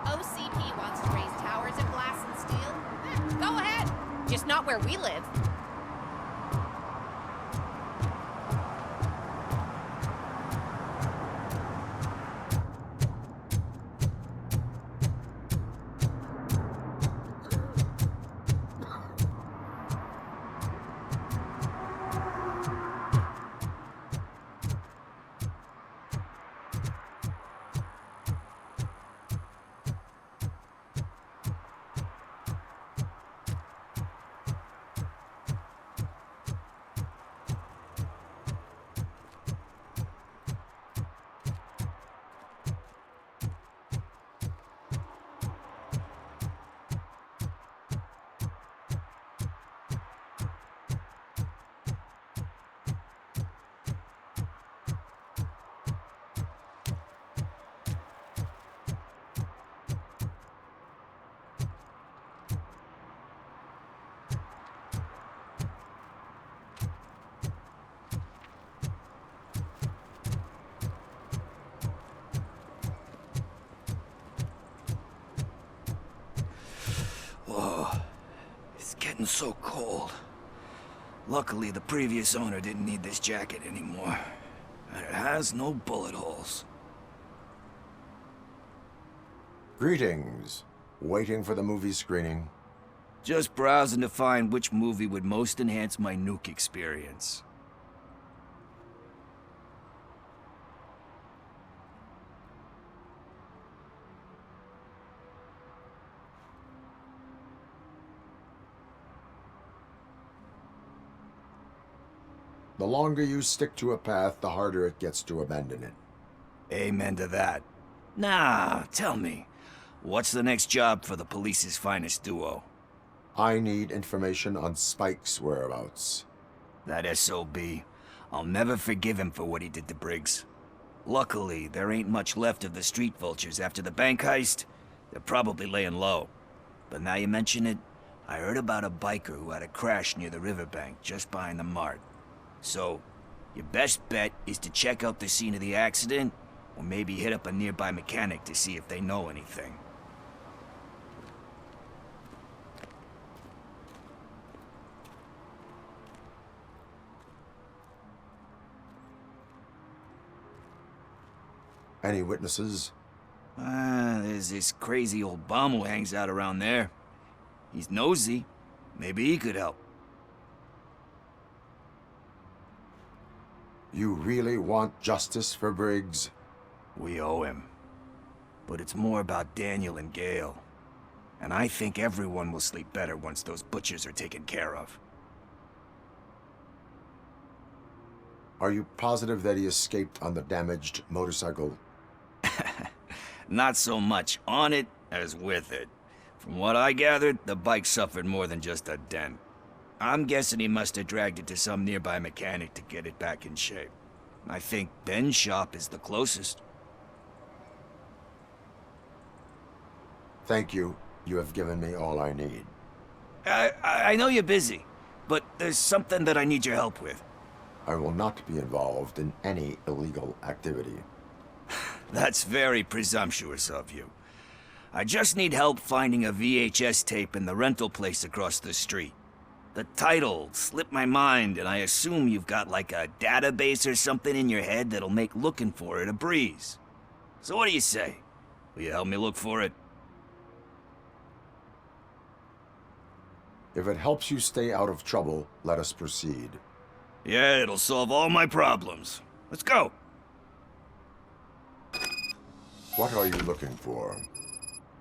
OCP wants to raise towers of glass and steel? Go ahead! Just not where we live. so cold. Luckily, the previous owner didn't need this jacket anymore. And it has no bullet holes. Greetings. Waiting for the movie screening? Just browsing to find which movie would most enhance my nuke experience. The longer you stick to a path, the harder it gets to abandon it. Amen to that. Nah, tell me, what's the next job for the police's finest duo? I need information on Spike's whereabouts. That SOB. I'll never forgive him for what he did to Briggs. Luckily, there ain't much left of the street vultures after the bank heist. They're probably laying low. But now you mention it, I heard about a biker who had a crash near the riverbank just behind the mart. So, your best bet is to check out the scene of the accident, or maybe hit up a nearby mechanic to see if they know anything. Any witnesses? There's this crazy old bum who hangs out around there. He's nosy. Maybe he could help. You really want justice for Briggs? We owe him. But it's more about Daniel and Gale. And I think everyone will sleep better once those butchers are taken care of. Are you positive that he escaped on the damaged motorcycle? Not so much on it as with it. From what I gathered, the bike suffered more than just a dent. I'm guessing he must have dragged it to some nearby mechanic to get it back in shape. I think Ben's shop is the closest. Thank you. You have given me all I need. I know you're busy, but there's something that I need your help with. I will not be involved in any illegal activity. That's very presumptuous of you. I just need help finding a VHS tape in the rental place across the street. The title slipped my mind, and I assume you've got like a database or something in your head that'll make looking for it a breeze. So what do you say? Will you help me look for it? If it helps you stay out of trouble, let us proceed. Yeah, it'll solve all my problems. Let's go! What are you looking for?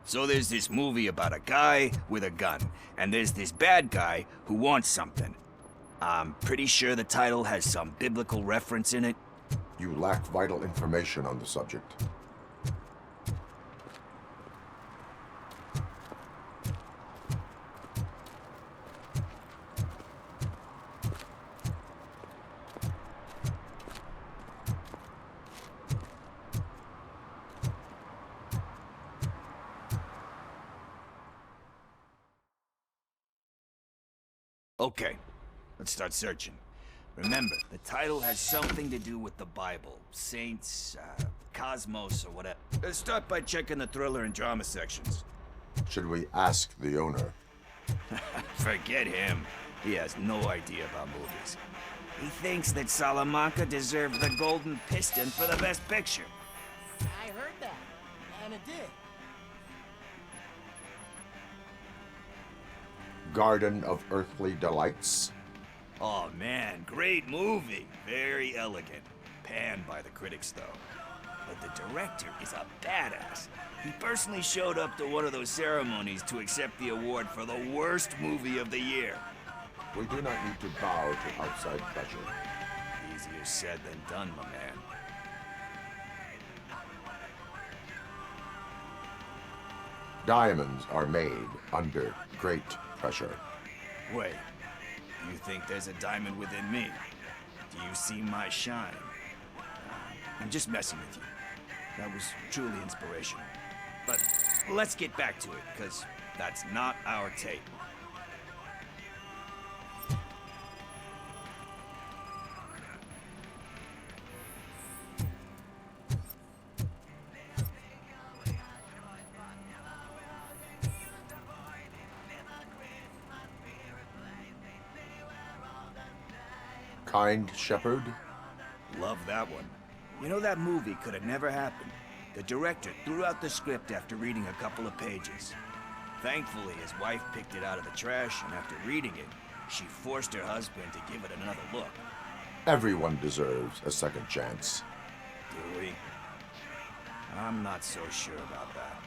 So there's this movie about a guy with a gun, and there's this bad guy who wants something. I'm pretty sure the title has some biblical reference in it. You lack vital information on the subject. Okay, let's start searching. Remember, the title has something to do with the Bible, saints, cosmos, or whatever. Let's start by checking the thriller and drama sections. Should we ask the owner? Forget him. He has no idea about movies. He thinks that Salamanca deserved the Golden Piston for the Best Picture. I heard that, and it did. Garden of Earthly Delights? Oh man, great movie. Very elegant. Panned by the critics though. But the director is a badass. He personally showed up to one of those ceremonies to accept the award for the worst movie of the year. We do not need to bow to outside pressure. Easier said than done, my man. Diamonds are made under great pressure. Wait, you think there's a diamond within me? Do you see my shine? I'm just messing with you. That was truly inspirational. But let's get back to it, because that's not our tape. kind shepherd? Love that one. You know, that movie could have never happened. The director threw out the script after reading a couple of pages. Thankfully, his wife picked it out of the trash, and after reading it, she forced her husband to give it another look. Everyone deserves a second chance. Do we? I'm not so sure about that.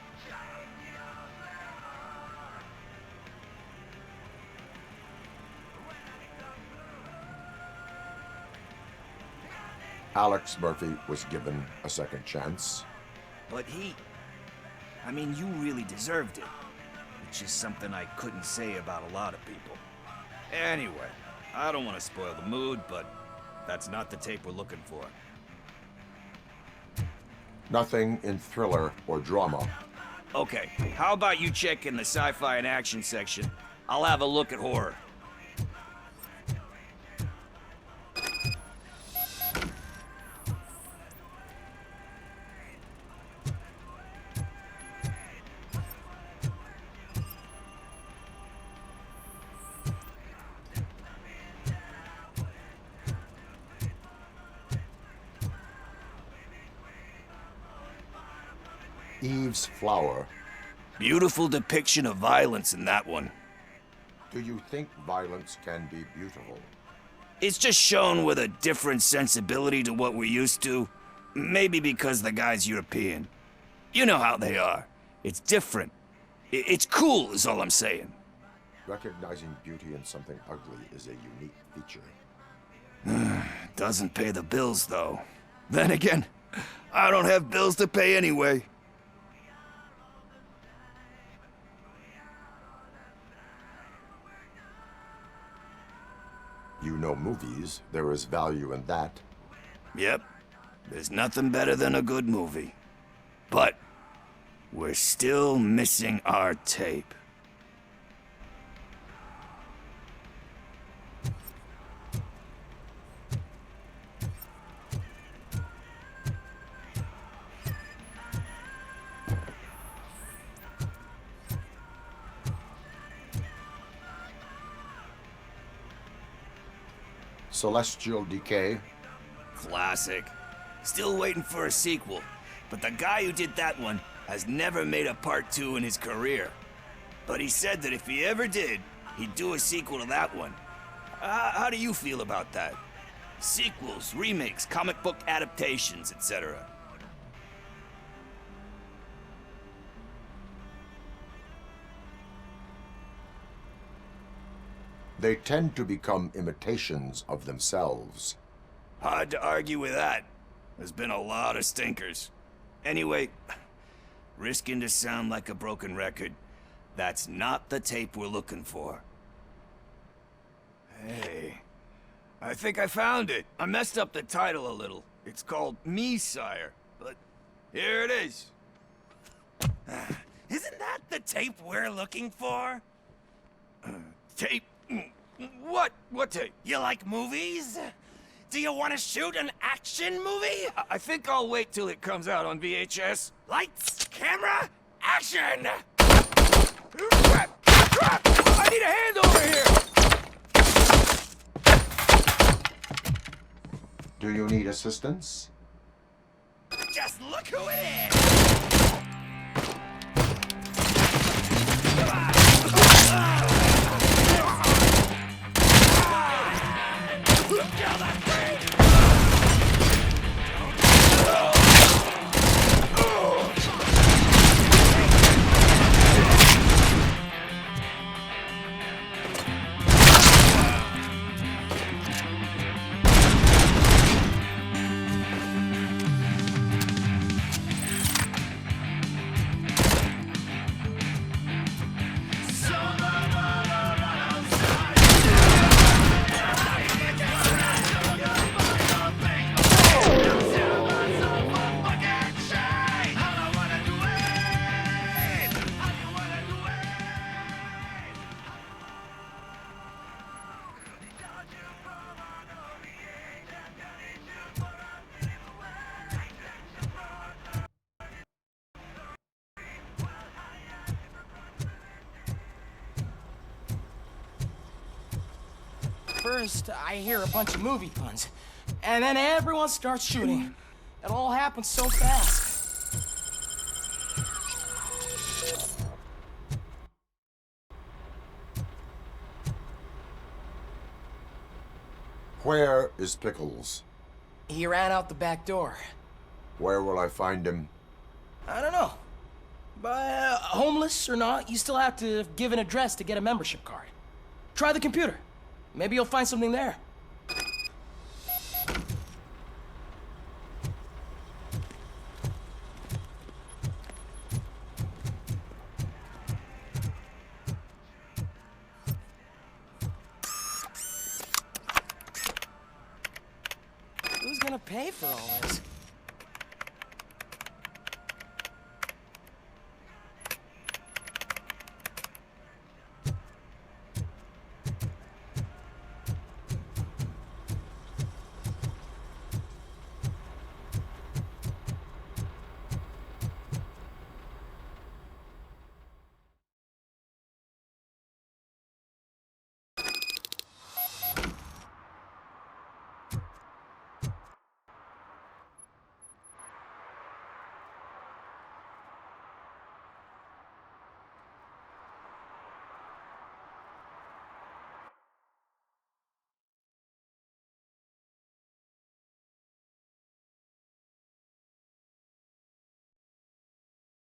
Alex Murphy was given a second chance. But I mean, you really deserved it. Which is something I couldn't say about a lot of people. Anyway, I don't want to spoil the mood, but that's not the tape we're looking for. Nothing in thriller or drama. Okay, how about you check in the sci-fi and action section? I'll have a look at horror. Eve's Flower. Beautiful depiction of violence in that one. Do you think violence can be beautiful? It's just shown with a different sensibility to what we're used to. Maybe because the guy's European. You know how they are. It's different. It's cool is all I'm saying. Recognizing beauty in something ugly is a unique feature. Doesn't pay the bills, though. Then again, I don't have bills to pay anyway. You know movies. There is value in that. Yep. There's nothing better than a good movie. But we're still missing our tape. Celestial Decay. Classic. Still waiting for a sequel, but the guy who did that one has never made a part 2 in his career. But he said that if he ever did, he'd do a sequel to that one. How do you feel about that? Sequels, remakes, comic book adaptations, etc. They tend to become imitations of themselves. Hard to argue with that. There's been a lot of stinkers. Anyway, risking to sound like a broken record, that's not the tape we're looking for. Hey, I think I found it. I messed up the title a little. It's called Me, Sire, but here it is. Isn't that the tape we're looking for? Tape? What? What tape? You like movies? Do you want to shoot an action movie? I think I'll wait till it comes out on VHS. Lights, camera, action! Crap! Crap! I need a hand over here! Do you need assistance? Just look who it is! First, I hear a bunch of movie puns, and then everyone starts shooting. It all happens so fast. Where is Pickles? He ran out the back door. Where will I find him? I don't know. But homeless or not, you still have to give an address to get a membership card. Try the computer. Maybe you'll find something there. Who's gonna pay for all this?